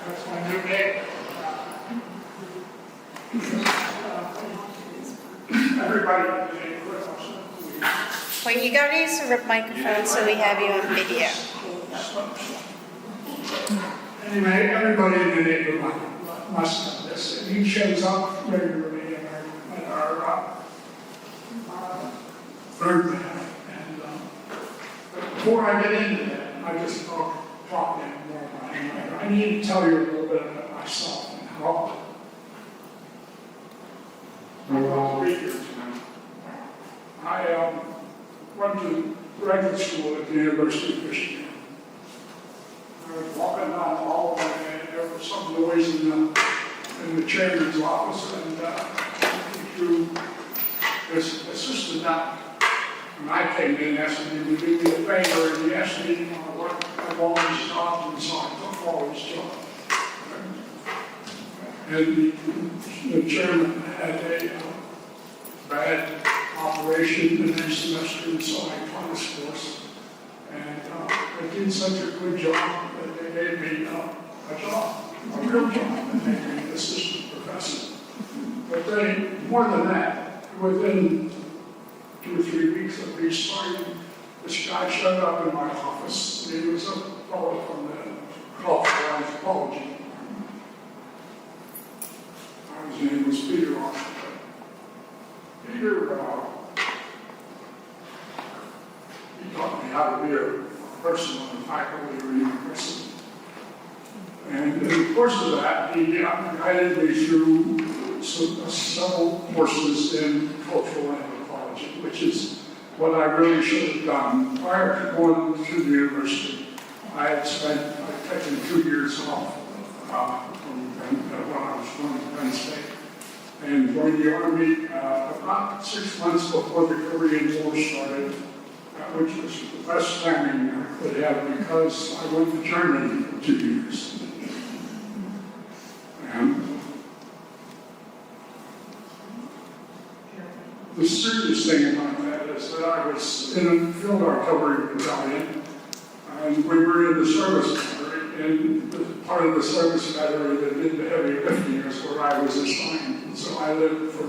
That's my new name. Everybody, Well, you gotta use the microphone so we have you on video. anyway, everybody in the neighborhood must know this. And he shows up regularly in our bird bath. And but before I get into that, I just talk to him more about him. I need to tell you a little bit about myself and how I was readers now. I went to graduate school at the University of Michigan. I was walking down the hallway and there was some noise in the chairman's office and through this assistant down. And I came in and asked him to do me a favor and he asked me what I've always done and so I took all his job. And the chairman had a bad operation the next semester and so I taught his course. And I did such a good job that they gave me a job, a real job, and they made me an assistant professor. But then, more than that, within 2 or 3 weeks of me starting, this guy showed up in my office. He was a fellow from the cultural anthropology. His name was Peter Arthur. Peter, he taught me how to be a person on the faculty or university. And in the course of that, he guided me through several courses in cultural anthropology, which is what I really should have done prior to going to the university. I'd taken 2 years off when I was going to Penn State. And joined the Army about 6 months before the Korean War started, which was the best timing I could have because I went to Germany for 2 years. And the serious thing about that is that I was in a field artillery battalion, and we were in the service battery, and the part of the service battery that did the heavy lifting is where I was assigned. And so I lived for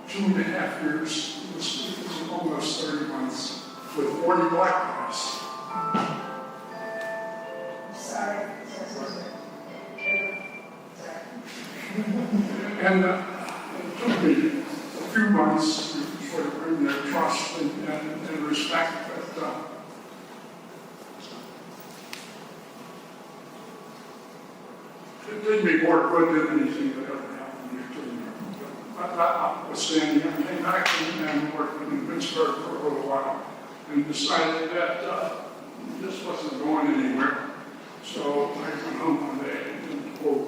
2.5 years, it was almost 30 months, with 40 black guys. And it took me a few months to sort of earn their trust and respect that it did me more good than anything that ever happened to me. But notwithstanding, I came back and worked in Pittsburgh for a little while and decided that this wasn't going anywhere. So I went home one day and told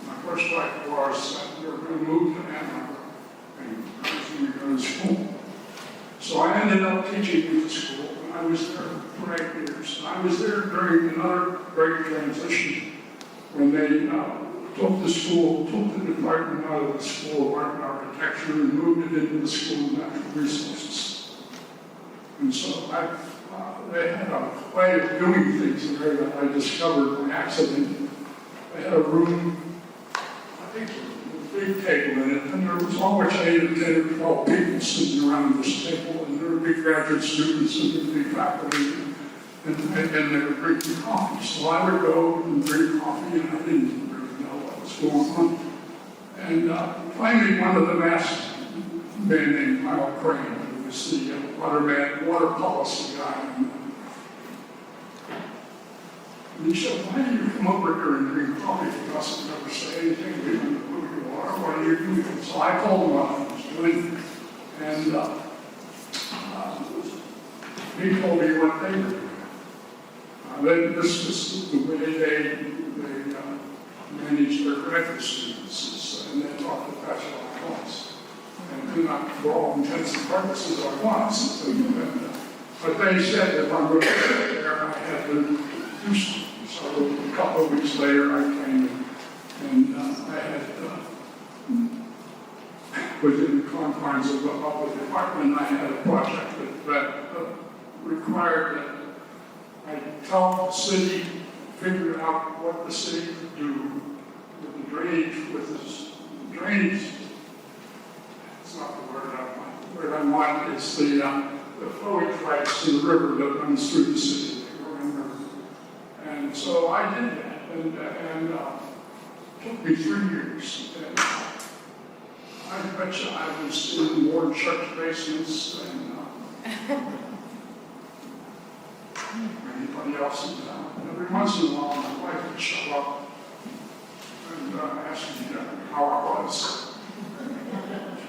my first wife, Doris, that we were going to move to Ann Arbor and I was going to go to school. So I ended up teaching at the school, and I was there for 8 years. And I was there during another great transition when they took the department out of the School of Art and Architecture and moved it into the School of Natural Resources. And so they had a way of doing things there that I discovered by accident. They had a room, I think with a big table in it, and there was always 8 or 10 or 12 people sitting around this table, and there would be graduate students and there would be faculty, and they were drinking coffee. So I would go and drink coffee, and I didn't really know what was going on. And finally, one of them asked a man named Kyle Crane, who was the water policy guy. And he said, why do you come over here and drink coffee with us and never say anything? We don't know who you are. What are you doing? So I told him what I was doing. And he told me what they were doing. Then this was the way they managed their graduate students, and they taught the bachelor class. And not for all intents and purposes I was. But they said if I'm going to get there, I had to do something. So a couple of weeks later, I came and I had, within the confines of the department, I had a project that required that I tell the city, figure out what the city could do with the drainage. It's not the word I want. The word I want is the flowage rights to the river that runs through the city. And so I did that, and it took me 3 years. And I bet you I was in more church basements than anybody else in town. And every once in a while, my wife would show up and ask me how I was.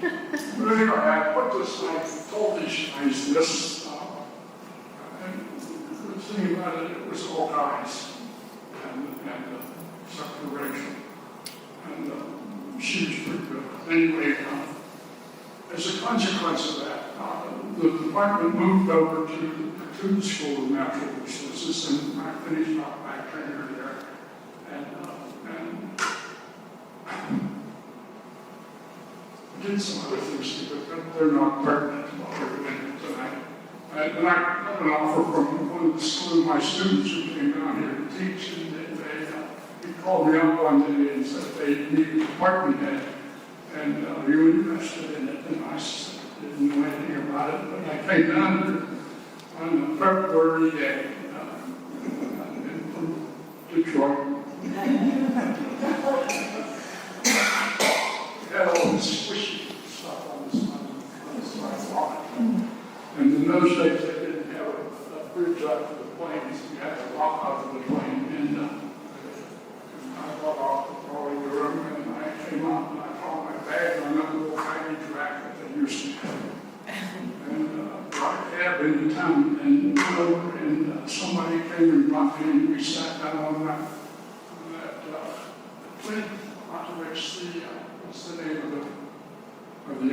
But anyway, I put this, I told these guys this. The thing about it was all guys, and except for Rachel, and she was pretty good. Anyway, as a consequence of that, the department moved over to the School of Natural Resources, and I finished my tenure there, and did some other things, but they're not pertinent to what we're doing tonight. And I got an offer from one of my students who came down here to teach, and he called me up one day and said they needed a department head, and are you interested in it? And I said, didn't know anything about it, but I came down here on a February day from Detroit. Had all this squishy stuff on this lawn. And in those days, they didn't have a bridge out to the plains. You had to walk out to the plain. And I got off the trolley room, and I came out, and I found my bag on that little tiny track that they used to have. And brought a cab into town, and went over, and somebody came and brought me, and we sat down on that plinth onto which what's the name of the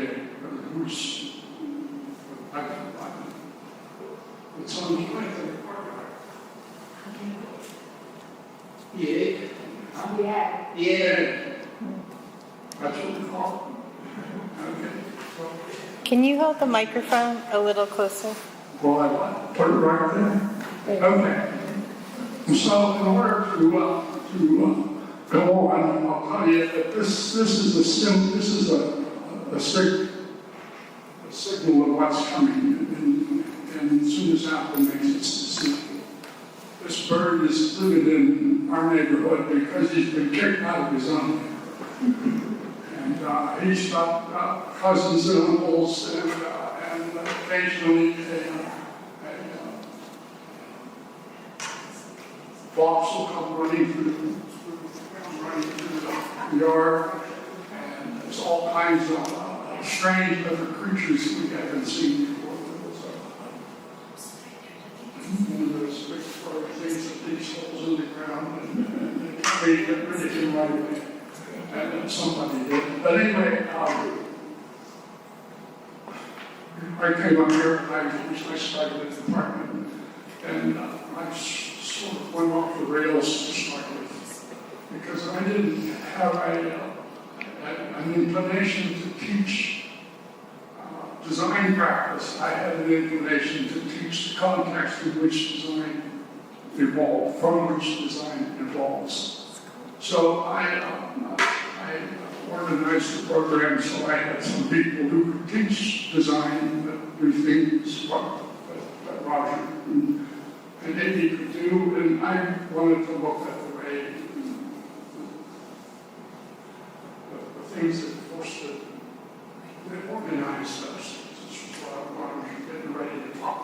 goose? It's on the plinth of the park. Yeah. Yeah. That's what we call it. Okay. Can you hold the microphone a little closer? Well, I put it right there. Okay. So in order to go on, I'll tell you that this is a signal of what's coming, and as soon as Apple makes its decision. This bird is living in our neighborhood because he's been kicked out of his own neighborhood. And he's got cousins and uncles and occasionally fox will come running through the yard. And there's all kinds of strange other creatures we haven't seen before. One of those big furry things that digs holes in the ground and they get rid of him right away. And then somebody did. But anyway, I came up here and I started a department and I sort of went off the rails to start with because I didn't have an inclination to teach design practice. I had an inclination to teach the context in which design evolved, from which design evolves. So I organized the program so I had some people who could teach design that do things that Roger and Amy could do, and I wanted to look at the way the things that fostered they organized us. This is what I was getting ready to talk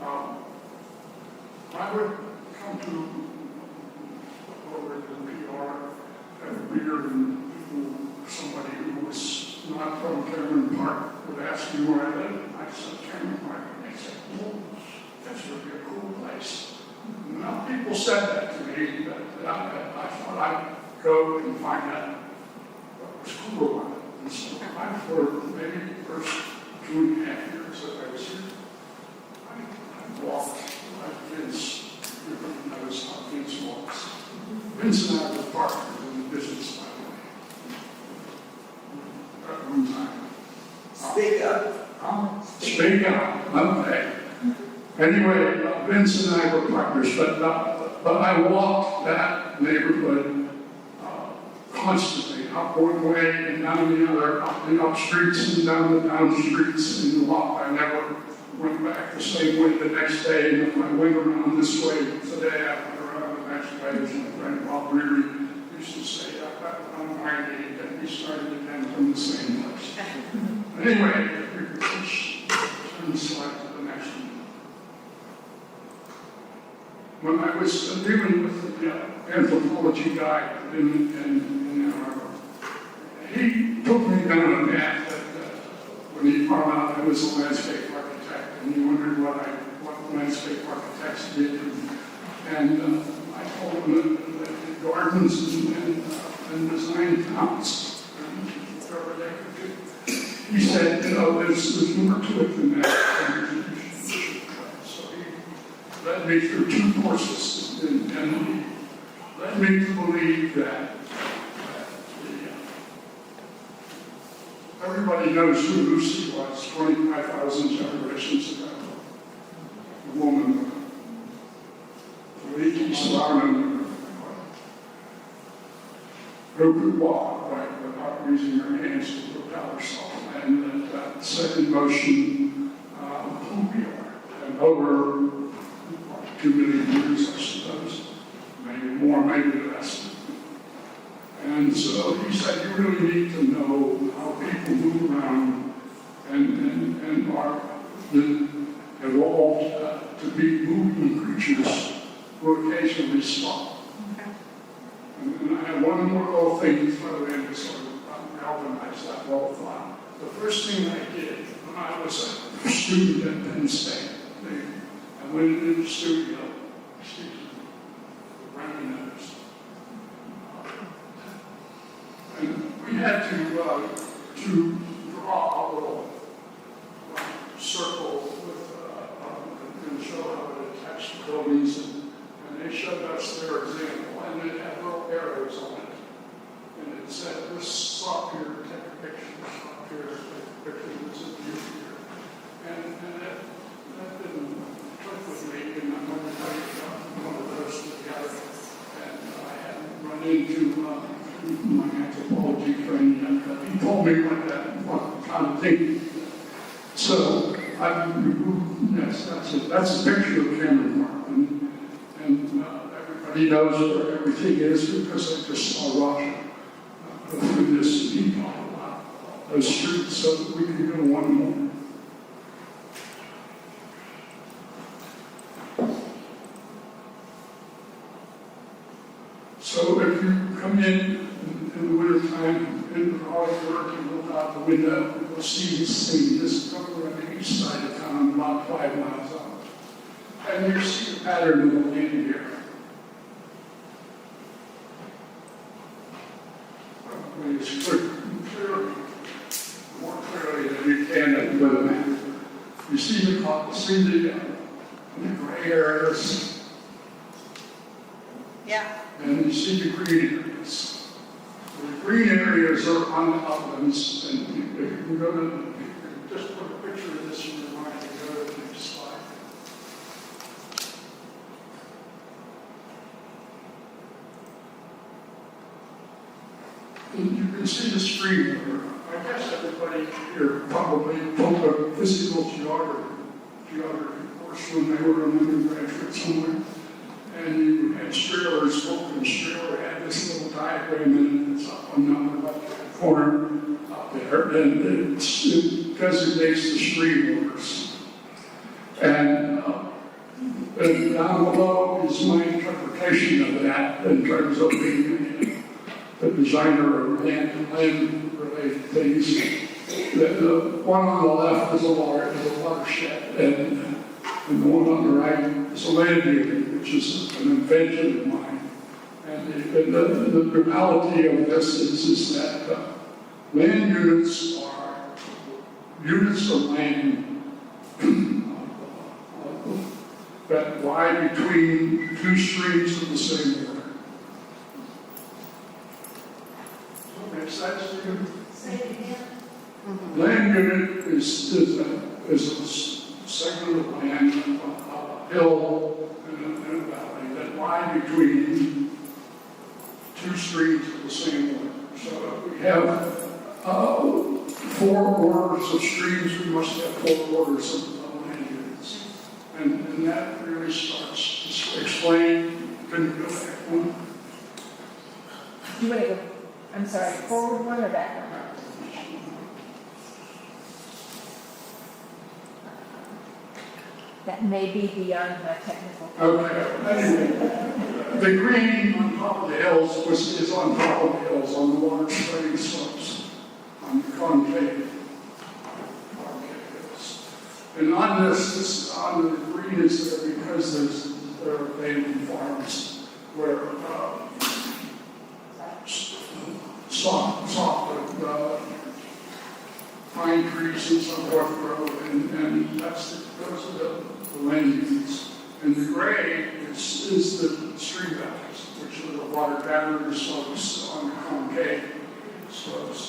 about. I would come to over to the PR every year and somebody who was not from Cameron Park would ask me where I lived. I said, Cameron Park. And they said, oh, that's really a cool place. Now, people said that to me, but I thought I'd go and find out what was cool about it. And so for maybe the first 2.5 years that I was here, I walked like Vince. Everybody knows how Vince walks. Vince and I were partners in the business, by the way. At one time. Speak up. Speak up. Okay. Anyway, Vince and I were partners, but I walked that neighborhood constantly, up one way and down the other, up the up streets and down the down streets, and I never went back the same way the next day. And if I went around this way today, I went around the next way. As my friend Bob Reary used to say, I got on my knee, and we started again from the same place. Anyway, we could turn the slide to the next one. When I was dealing with the anthropology guy in Ann Arbor, he took me down a path that when he found out I was a landscape architect, and he wondered what landscape architects did. And I told him that gardens and design counts, and whatever they could do. He said, there's more to it than that. So he led me through 2 courses, and he led me to believe that everybody knows who Lucy was 25,000 generations ago. A woman, Leaky Slarman, who could walk right without using her hands to propel herself, and that set in motion who we are. And over 2 million years, I suppose, maybe more, maybe less. And so he said, you really need to know how people move around and are evolved to be moving creatures who occasionally stop. And I have one more little thing to throw in to sort of galvanize that whole thought. The first thing I did when I was a student at Penn State, I went into the studio, running notes. And we had to draw a little circle with and show how to attach buildings, and they showed us their example, and it had little arrows on it, and it said, "This stop here, take a picture. Stop here, take a picture. This is view here," and that didn't click with me, and I'm going to tell you about one of those together, and I hadn't run into my anthropology friend yet. He told me what kind of thing. So I removed, yes, that's a picture of Cameron Park, and everybody knows where everything is because I just saw Roger go through this and he talked about those streets so that we can go one more. So if you come in the wintertime, in the Hollywood, you look out the window, you'll see this thing just over on the east side of town, about 5 miles out. And you see the pattern of the land here. Probably as clearly, more clearly than you can with a map. You see the gray areas, Yeah. and you see the green areas. The green areas are on the uplands, and if you go to, just put a picture of this in your mind and go to the next slide. And you can see the stream there. I guess everybody here probably took a physical geography course when they were an undergraduate somewhere. And you had Streeler's book, and Streeler had this little diagram in it, it's up on the left corner up there, and it designates the stream waters. And down below is my interpretation of that in terms of being the designer of land-related things. The one on the left is a watershed, and the one on the right is a land unit, which is an invention of mine. And the reality of this is that land units are units of land that lie between two streams of the same water. Does that make sense to you? Say it again. Land unit is a segment of land, a hill and a valley that lie between two streams of the same water. So if we have 4 orders of streams, we must have 4 orders of land units. And that really starts to explain, can you go back one? You want to go, I'm sorry, forward one or back one? That may be beyond my technical. Okay, anyway, the green on top of the hills is on top of the hills, on the water spreading slopes, on the concave hills. And on on the green is there because there are abandoned farms where soft pine trees and so forth grow, and those are the land units. And the gray is the stream valleys, which are the water gathering slopes on the concave slopes.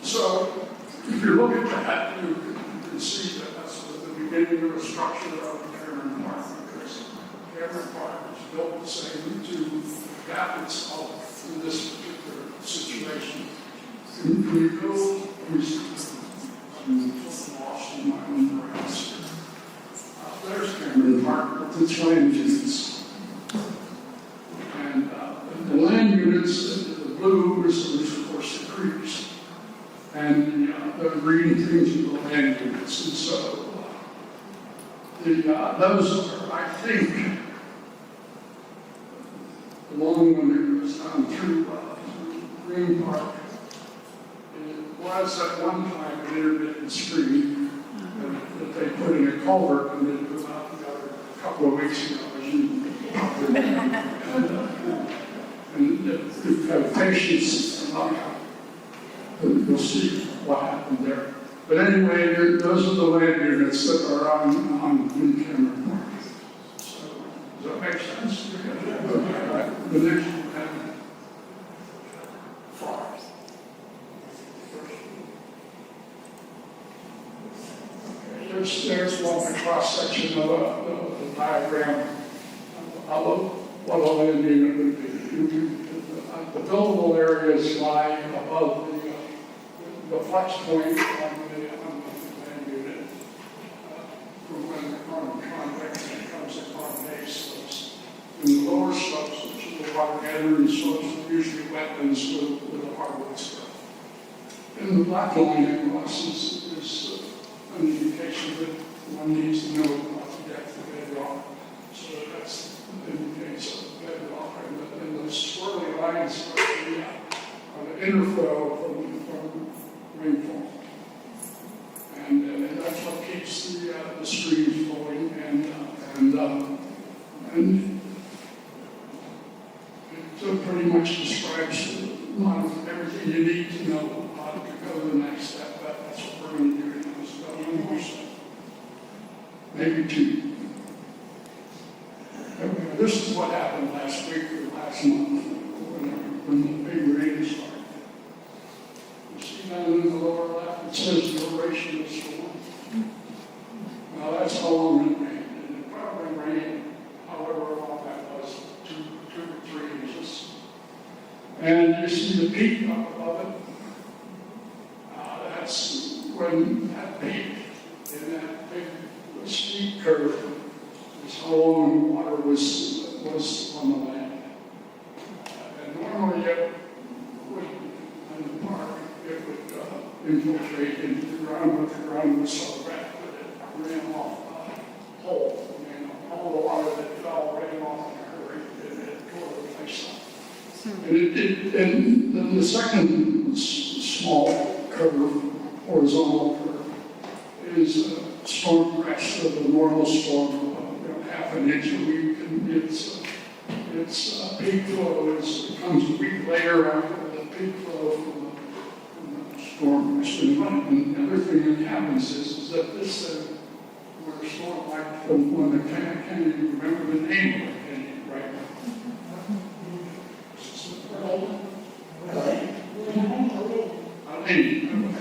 So, if you look at that, you can see that that's the beginning of the structure of the Cameron Park, because Cameron Park was built the same to adapt itself in this particular situation. When you go, I'm lost in my own brains here. There's Cameron Park with its land units. And the land units, the blue is of course the creeks. And the green things are the land units. And so those are, I think, along when it goes down through Green Park, it was at one time an intermittent stream that they put in a culvert and they put out a couple of weeks ago. And if you have patience, you'll see what happened there. But anyway, those are the land units that are on Cameron Park. So, does that make sense? The next one. There's one cross-section of the diagram of what a land unit would be. The buildable areas lie above the flex point on the land unit. When the convection comes upon base slopes. In the lower slopes, which are the water veterans, those are usually wetlands with a hardwood scrub. And the black line across is an indication that one needs to know about the depth of bedrock. So that's indicates of bedrock, and those swirly lines are the interflow from rainfall. And that's what keeps the streams flowing, and so pretty much describes a lot of everything you need to know to go to the next step. That's what we're going to do now, is go one more step. Maybe two. Okay, this is what happened last week or last month when the big rain started. You see down in the lower left, it says duration of storm. Now that's how long it rained, and it probably rained however long that was, 2 to 3 inches. And you see the peak up above it. That's when that peak in that big steep curve is how long the water was on the land. And normally it would, in the park, it would infiltrate into the ground, but the ground was so wet that it ran off a hole. All the water that fell ran off in a hurry, and it tore the place up. And then the second small curve, horizontal curve, is a storm crest of a normal storm, half an inch a week, and its peak flow comes a week later after the peak flow from the storm crest. And the other thing that happens is that this thing, where storm like from when I can't even remember the name of it right now. Elaine.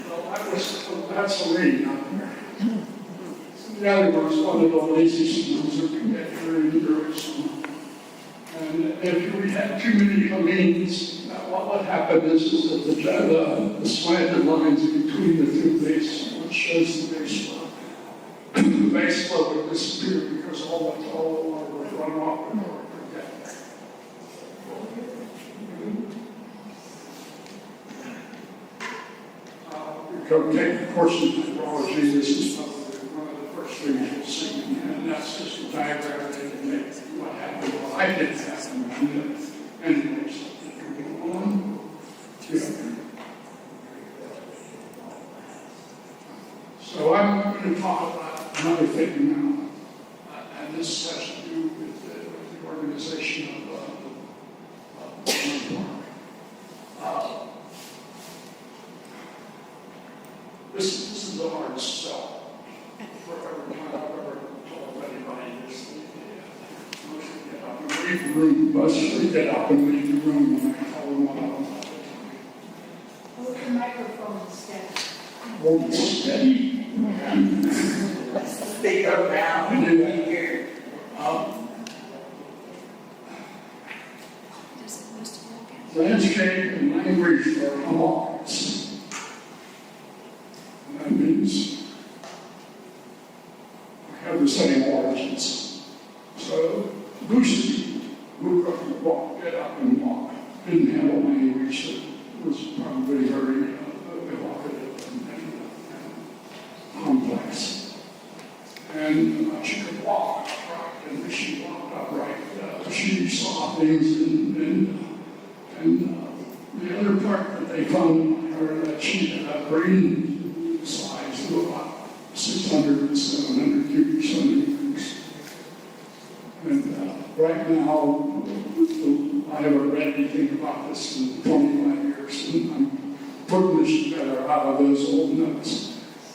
Well, that's Elaine out there. The other was one of the lazy schools that we get during the early summer. And if we had too many Elaines, what would happen is that the slanted lines between the two bases, which shows the base flow, the base flow would disappear because all the water would run off before it could get there. Come take the course in hydrology. This is probably one of the first things you'll see, and that's just a diagram that can make what happened. Well, I didn't happen. Anyways, 1, 2. So I'm going to talk about another thing now, and this has to do with the organization of the park. This is the hard sell for every time I've ever told anybody this. Once you get up and leave the room, once you get up and leave the room, when I tell them what I'm about. Hold the microphone instead. Hold it steady. Speak up now. Anyway, landscape and language are homologs. That means we have the same origins. So Lucy, who could walk, get up and walk, didn't have a language that was probably very evocative and complex. And she could walk upright, and she walked upright. She saw things, and the other part that they found her that she had a brain size of about 600 to 700 cubic centimeters. And right now, I haven't read anything about this in 25 years, and I'm putting this together out of those old notes.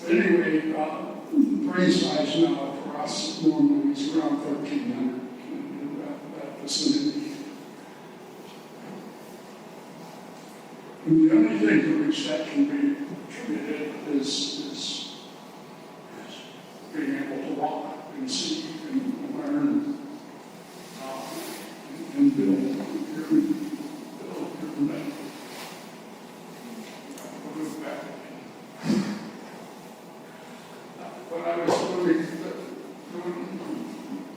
But anyway, the brain size now for us normally is around 1,300 in that vicinity. And the only thing to which that can be attributed is being able to walk and see and learn and build your mental. I'll move back. When I was doing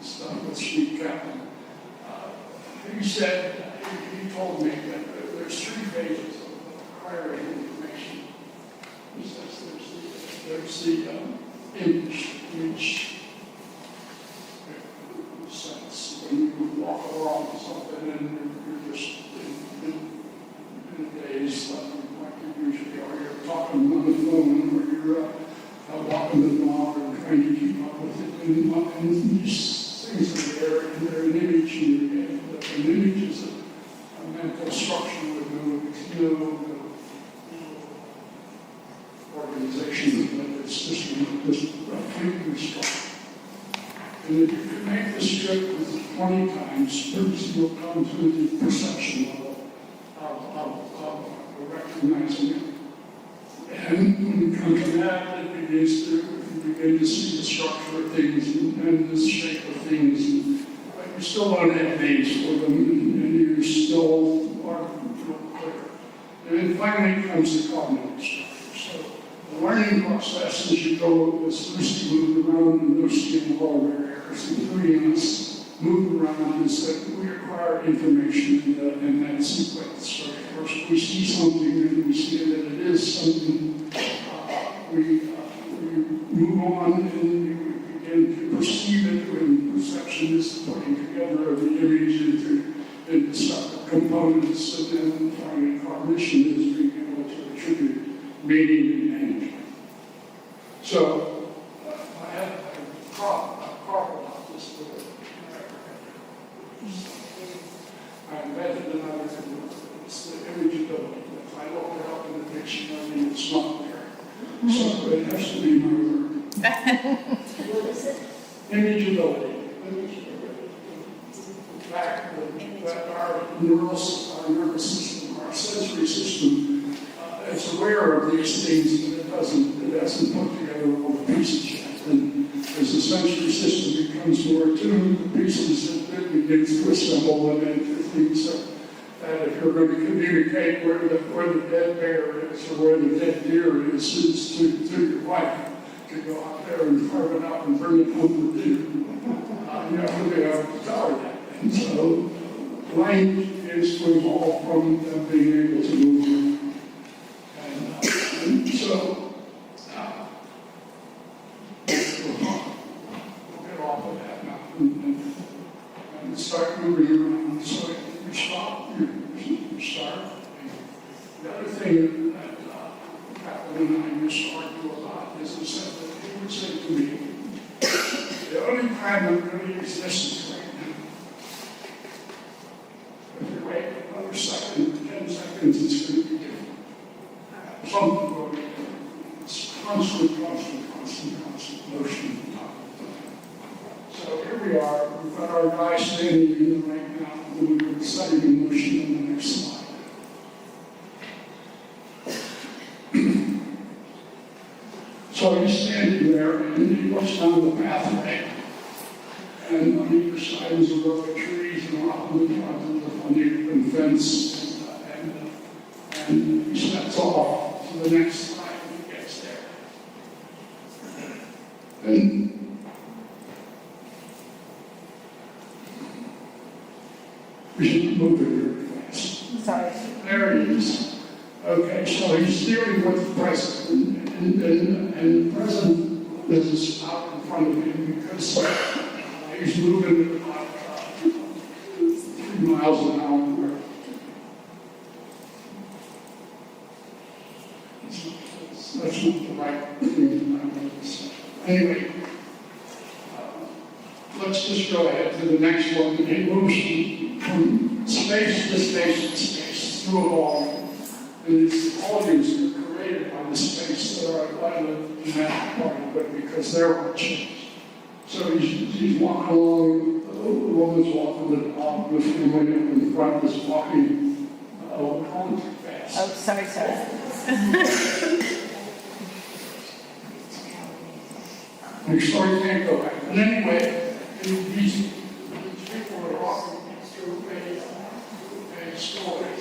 stuff with Steve Kaplan, he said the image sense when you walk along something and you're just in a daze like you usually are. You're talking on the phone or you're walking the dog or trying to keep up with it. And these things are there and they're an image in your head. But an image is a mental structure with no organization, but it's just completely structured. And if you can make this trip with 20 times, first you'll come to the perception level of recognizing it. And when you come to that, you begin to see the structure of things and the shape of things. But you still don't have names for them, and you still aren't real clear. And then finally comes the cognitive structure. So the learning process as you go, as Lucy moved around, and Lucy and all their errors, including us, move around, is that we acquire information in that sequence. So first we see something, and we see that it is something. We move on, and we begin to perceive it when perception is putting together of the image into separate components, and then finally cognition is being able to attribute meaning and energy. So I had a problem about this book. I invented another thing. It's the imageability. If I look it up in the dictionary, it's not there. So it has to be my word. What is it? Imageability. The fact that our nervous system, our sensory system, is aware of these things, but it hasn't put together all the pieces yet. And as the sensory system becomes more attuned, the pieces it begins to assemble them into things that if you're going to communicate where the dead bear is or where the dead deer is to your wife, to go out there and carve it up and bring it home with you. You have to be able to tell her that. And so language is to evolve from them being able to move. And so we'll get off of that now and start moving around. So you stop, you start. The other thing that Kathleen and I used to argue about is that he would say to me, the only time that really exists is right now. If you wait another second, 10 seconds, it's going to be different. Something will be different. It's constant motion. So here we are. We've got our guy standing in the right now, and we're setting in motion on the next slide. So he's standing there, and he looks down the pathway. And on either side is a row of trees, and off in the front is a funny open fence. And he steps off to the next slide when he gets there. And we should move it very fast. Sorry. There he is. Okay, so he's dealing with the present, and the present is out in front of him because he's moving at about 3 miles an hour. That's not the right thing to say. Anyway, let's just go ahead to the next one. It moves from space to space to space through a volume. And these volumes are created by the space that are violent in that part of it because they're all changed. So he's walking along, the woman's walking the dog with him, and in front is walking too fast. Oh, sorry. And so you can't go back. But anyway, these people are walking through a story.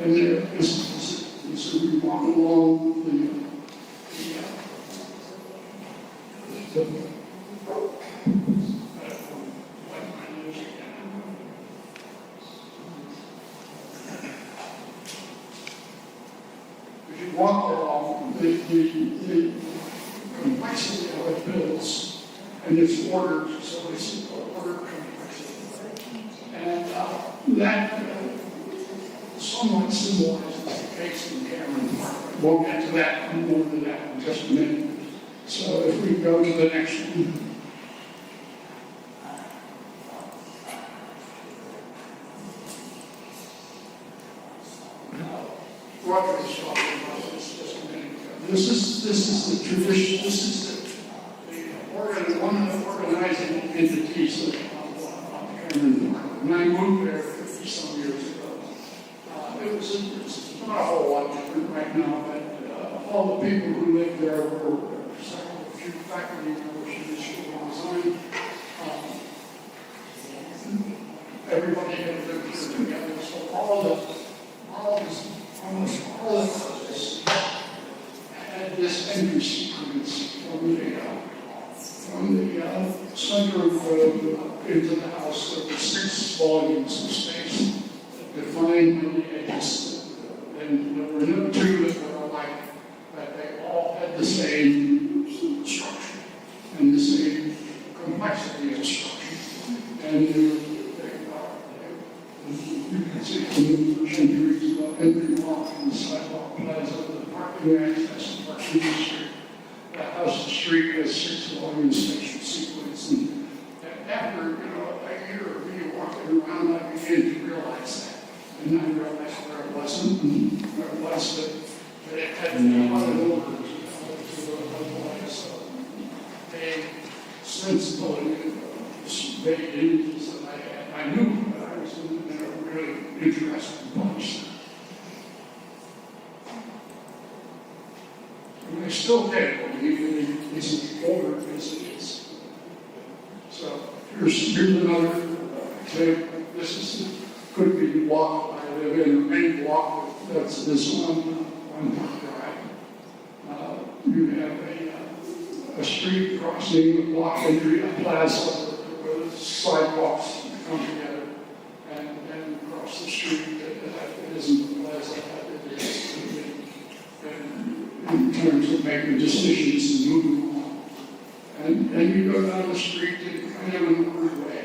And there is, so we walk along the if you walk along the the complexity of it builds, and it's ordered, so it's ordered complexity. And that somewhat symbolizes the case in Cameron Park. We'll get to that, more than that in just a minute. So if we go to the next one. Roger was talking about this just a minute ago. This is the tradition, this is one of the organizing entities of Cameron Park. When I moved there 50-some years ago, it's not a whole lot different right now, but all the people who lived there were a few faculty members in the school of design. Everybody had lived here together, so almost all of us had this entry sequence from the center of into the house. There were 6 volumes of space defined on the edges, and there were no 2 that were alike, but they all had the same structure and the same complexity of structure. And you can see from the entries about every walk in the sidewalk plaza, the parking access, the parking street. The house, the street has 6 volume spatial sequence. And after, a year of me walking around, I began to realize that. And I realized where it wasn't, and where it was that it had a lot of orders to otherwise vague sensibility, vague images that I had. I knew that I was in a really interesting place. And I still can't believe that it isn't older as it is. So here's another example. This could be the block I live in, or any block that's this one drive. You have a street crossing, a block entry, a plaza where sidewalks come together, and then across the street that isn't the plaza, it is in terms of making decisions and moving along. And you go down the street in kind of an ordered way.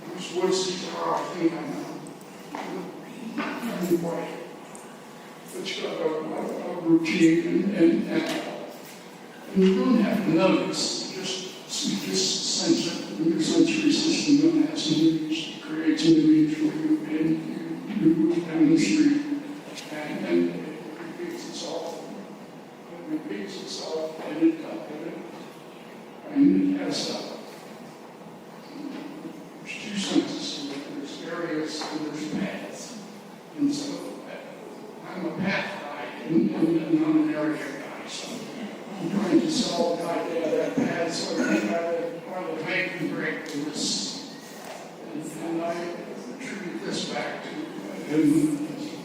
Bruce Woods' guitar, I think I know. Kind white. It's got a routine, and you don't have to notice, just sense it. Your sensory system has an image, creates an image for you, and you move down the street. And it repeats itself. It repeats itself, and it has there's 2 senses. There's areas and there's paths. And so I'm a path guy and not an area guy. So I'm trying to solve the idea that paths are the make and break in this. And I attribute this back to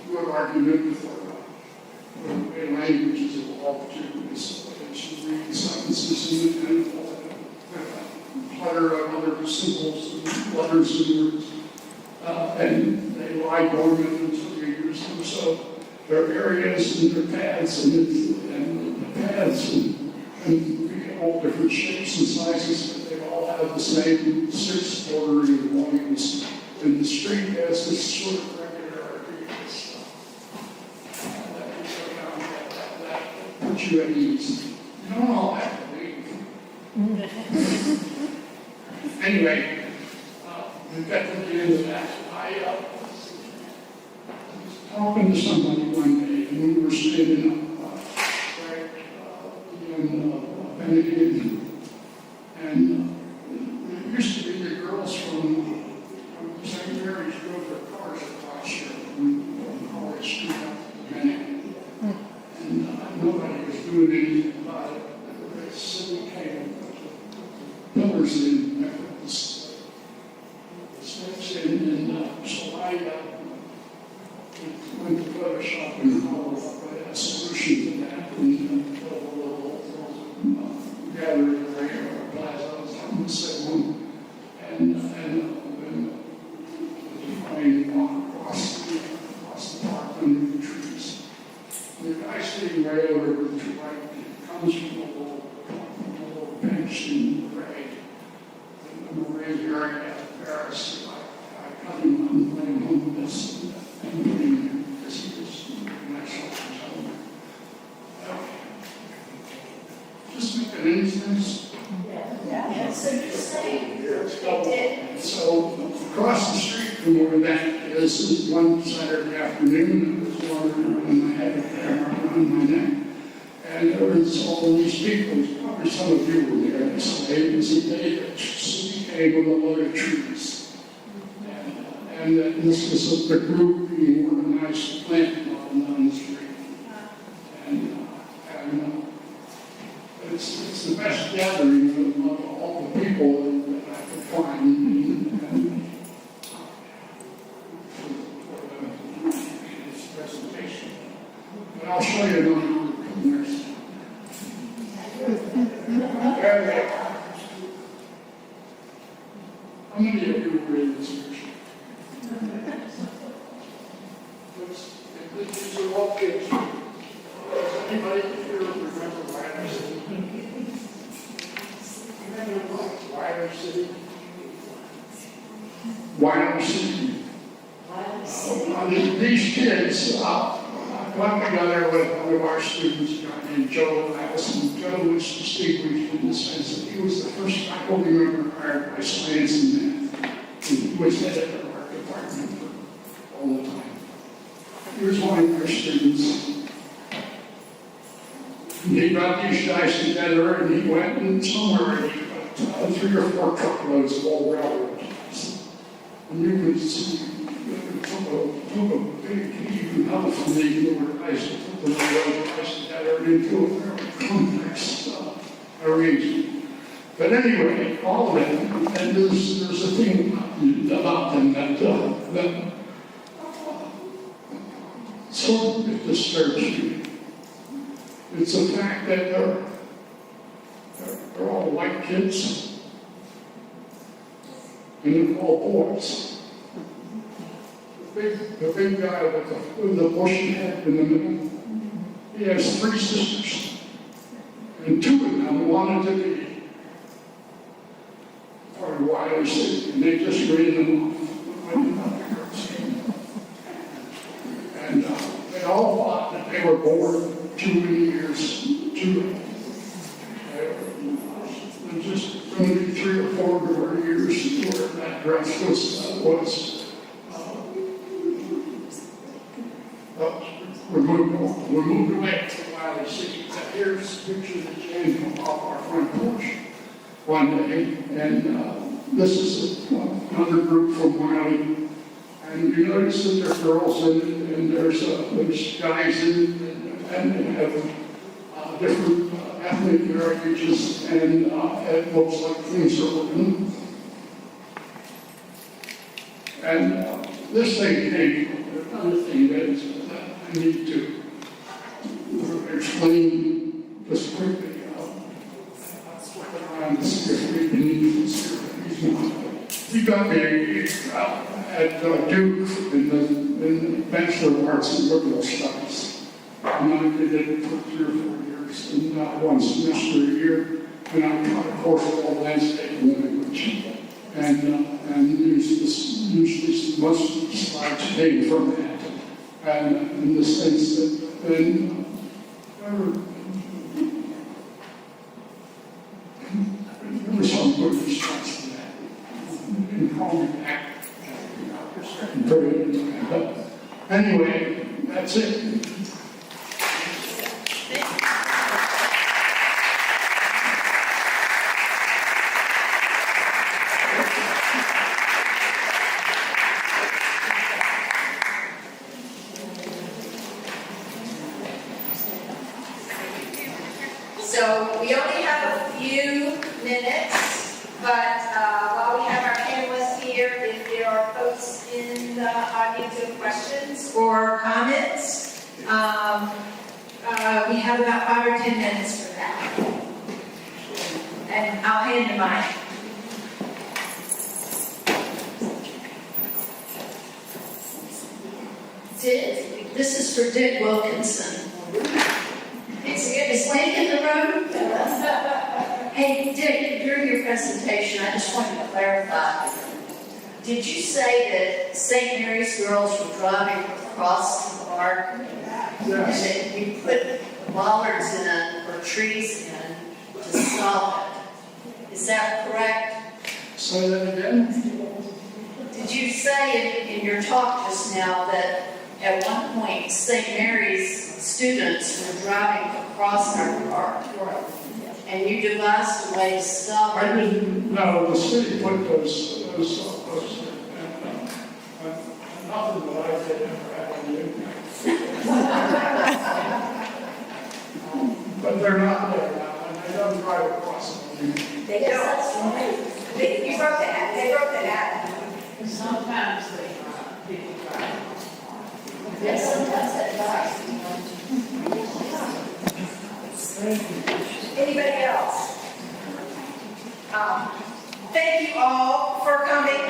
good argument for the way language has evolved to is that you read sentences and clutter of other symbols and letters and words, and they lie dormant until you use them. So there are areas and there are paths, and the paths and be all different shapes and sizes, but they all have the same 6 ordering volumes. And the street has this sort of regularity. That puts you at ease. You don't all have to leave. Anyway, we've got to the end of that. I was talking to somebody one day, and we were standing up in Benedict, and there used to be the girls from St. Mary's drove their cars across here from College Street up to Benedict. And nobody was doing anything about it. The city came and put the pillars in, and put the steps in, and so I went to Photoshop and called a solution to that, and built a little gathering area or plaza on the second and define walk across the park under the trees. The guy sitting right over to the right comes from a little bench in the gray. And the Marine area of Paris, I cut him on my homeless and putting him because he was national gentleman. Just making any sense. So you're saying It did. So across the street from where that is one Saturday afternoon, I was wandering and I had a camera around my neck. And there was all these people, probably some of you were there, it was a day that city came with a load of trees. And this was the group being organized to plant one on the street. And it's the best gathering of all the people that I could find for this presentation. But I'll show you another group from there. There they are. How many of you were in this picture? These are all kids. Does anybody here remember Wilder City? Remember Wilder City? Wilder City. These kids got together with one of our students, a guy named Joe Allison. Joe was distinguished in the sense that he was the first faculty member hired by science and math. And he was head of our department for all the time. He was one of our students. And he got these guys together and he went and somewhere and he got 3 or 4 truckloads of old railroad ties. And you could see, took a big heap of from the organization, put the railroad ties together into a very complex arrangement. But anyway, all of them, and there's a thing about them that sort of disturbs me. It's the fact that they're all white kids, and they're all boys. The big guy with the bushy head in the middle, he has 3 sisters, and 2 of them wanted to be part of Wilder City, and they just ran them off when the girls came. And they all thought that they were born too many years too late. There's just going to be 3 or 4 more years where that dress was we moved away from Wilder City. Here's a picture that came off our front porch one day, and this is another group from Wilder. And you notice that there are girls and there's guys and they have different ethnic heritages, and it looks like things are working. And this thing came from another thing that I need to explain just quickly. Around the security, he got me at Duke in the Bachelor of Arts in Liberal Studies. And I did it for 3 or 4 years, and 1 semester a year. And I taught a course called Landscape Language. And usually most of the slides came from that. And in the sense that then there was some good response to that. You can call me back. But anyway, that's it. So we only have a few minutes, but while we have our panelists here, if there are folks in the audience with questions or comments, we have about 5 or 10 minutes for that. And I'll hand the mic. Dick, this is for Dick Wilkinson. Is Nick in the room? Hey, Dick, during your presentation, I just wanted to clarify. Did you say that St. Mary's girls were driving across the park? Yes. And that you put bollards in or trees in to stop it? Is that correct? Say that again? Did you say in your talk just now that at one point St. Mary's students were driving across our park? And you devised a way to stop I it? didn't know the city put those, and nothing that I did ever had on the But they're not there now, and they don't drive across them. They don't. You wrote that, they wrote that out. Sometimes people try. Yes, sometimes that does. Anybody else? Thank you all for coming.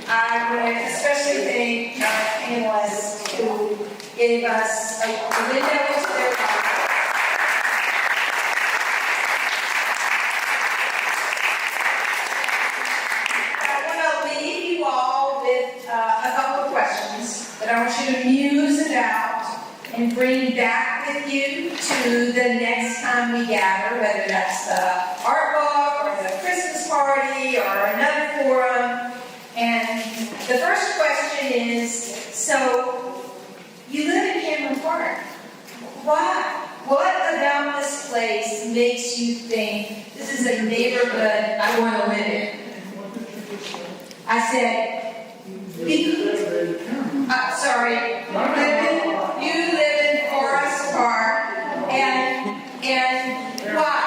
I would especially thank our panelists who gave us a window into their lives. I want to leave you all with a couple of questions that I want you to muse about and bring back with you to the next time we gather, whether that's the art walk or the Christmas party or another forum. And the first question is, so you live in Cameron Park. Why? What about this place makes you think this is a neighborhood I want to live in? I said, you live in Forest Park, and why?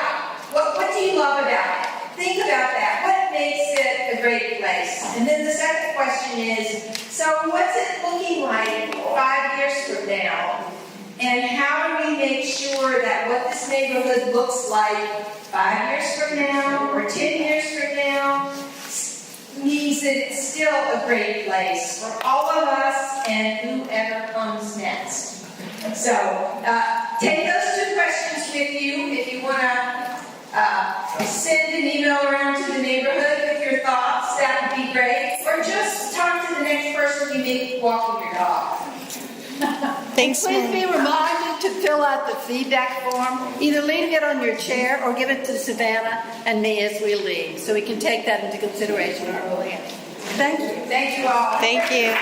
What do you love about it? Think about that. What makes it a great place? And then the second question is, so what's it looking like 5 years from now? And how do we make sure that what this neighborhood looks like 5 years from now or 10 years from now means that it's still a great place for all of us and whoever comes next? So take those two questions with you if you want to send an email around to the neighborhood with your thoughts. That would be great. Or just talk to the next person you meet walking your dog. Thanks, Please be Mary. reminded to fill out the feedback form, either leaving it on your chair or give it to Savannah and me as we leave, so we can take that into consideration earlier. Thank you. Thank you all. Thank you.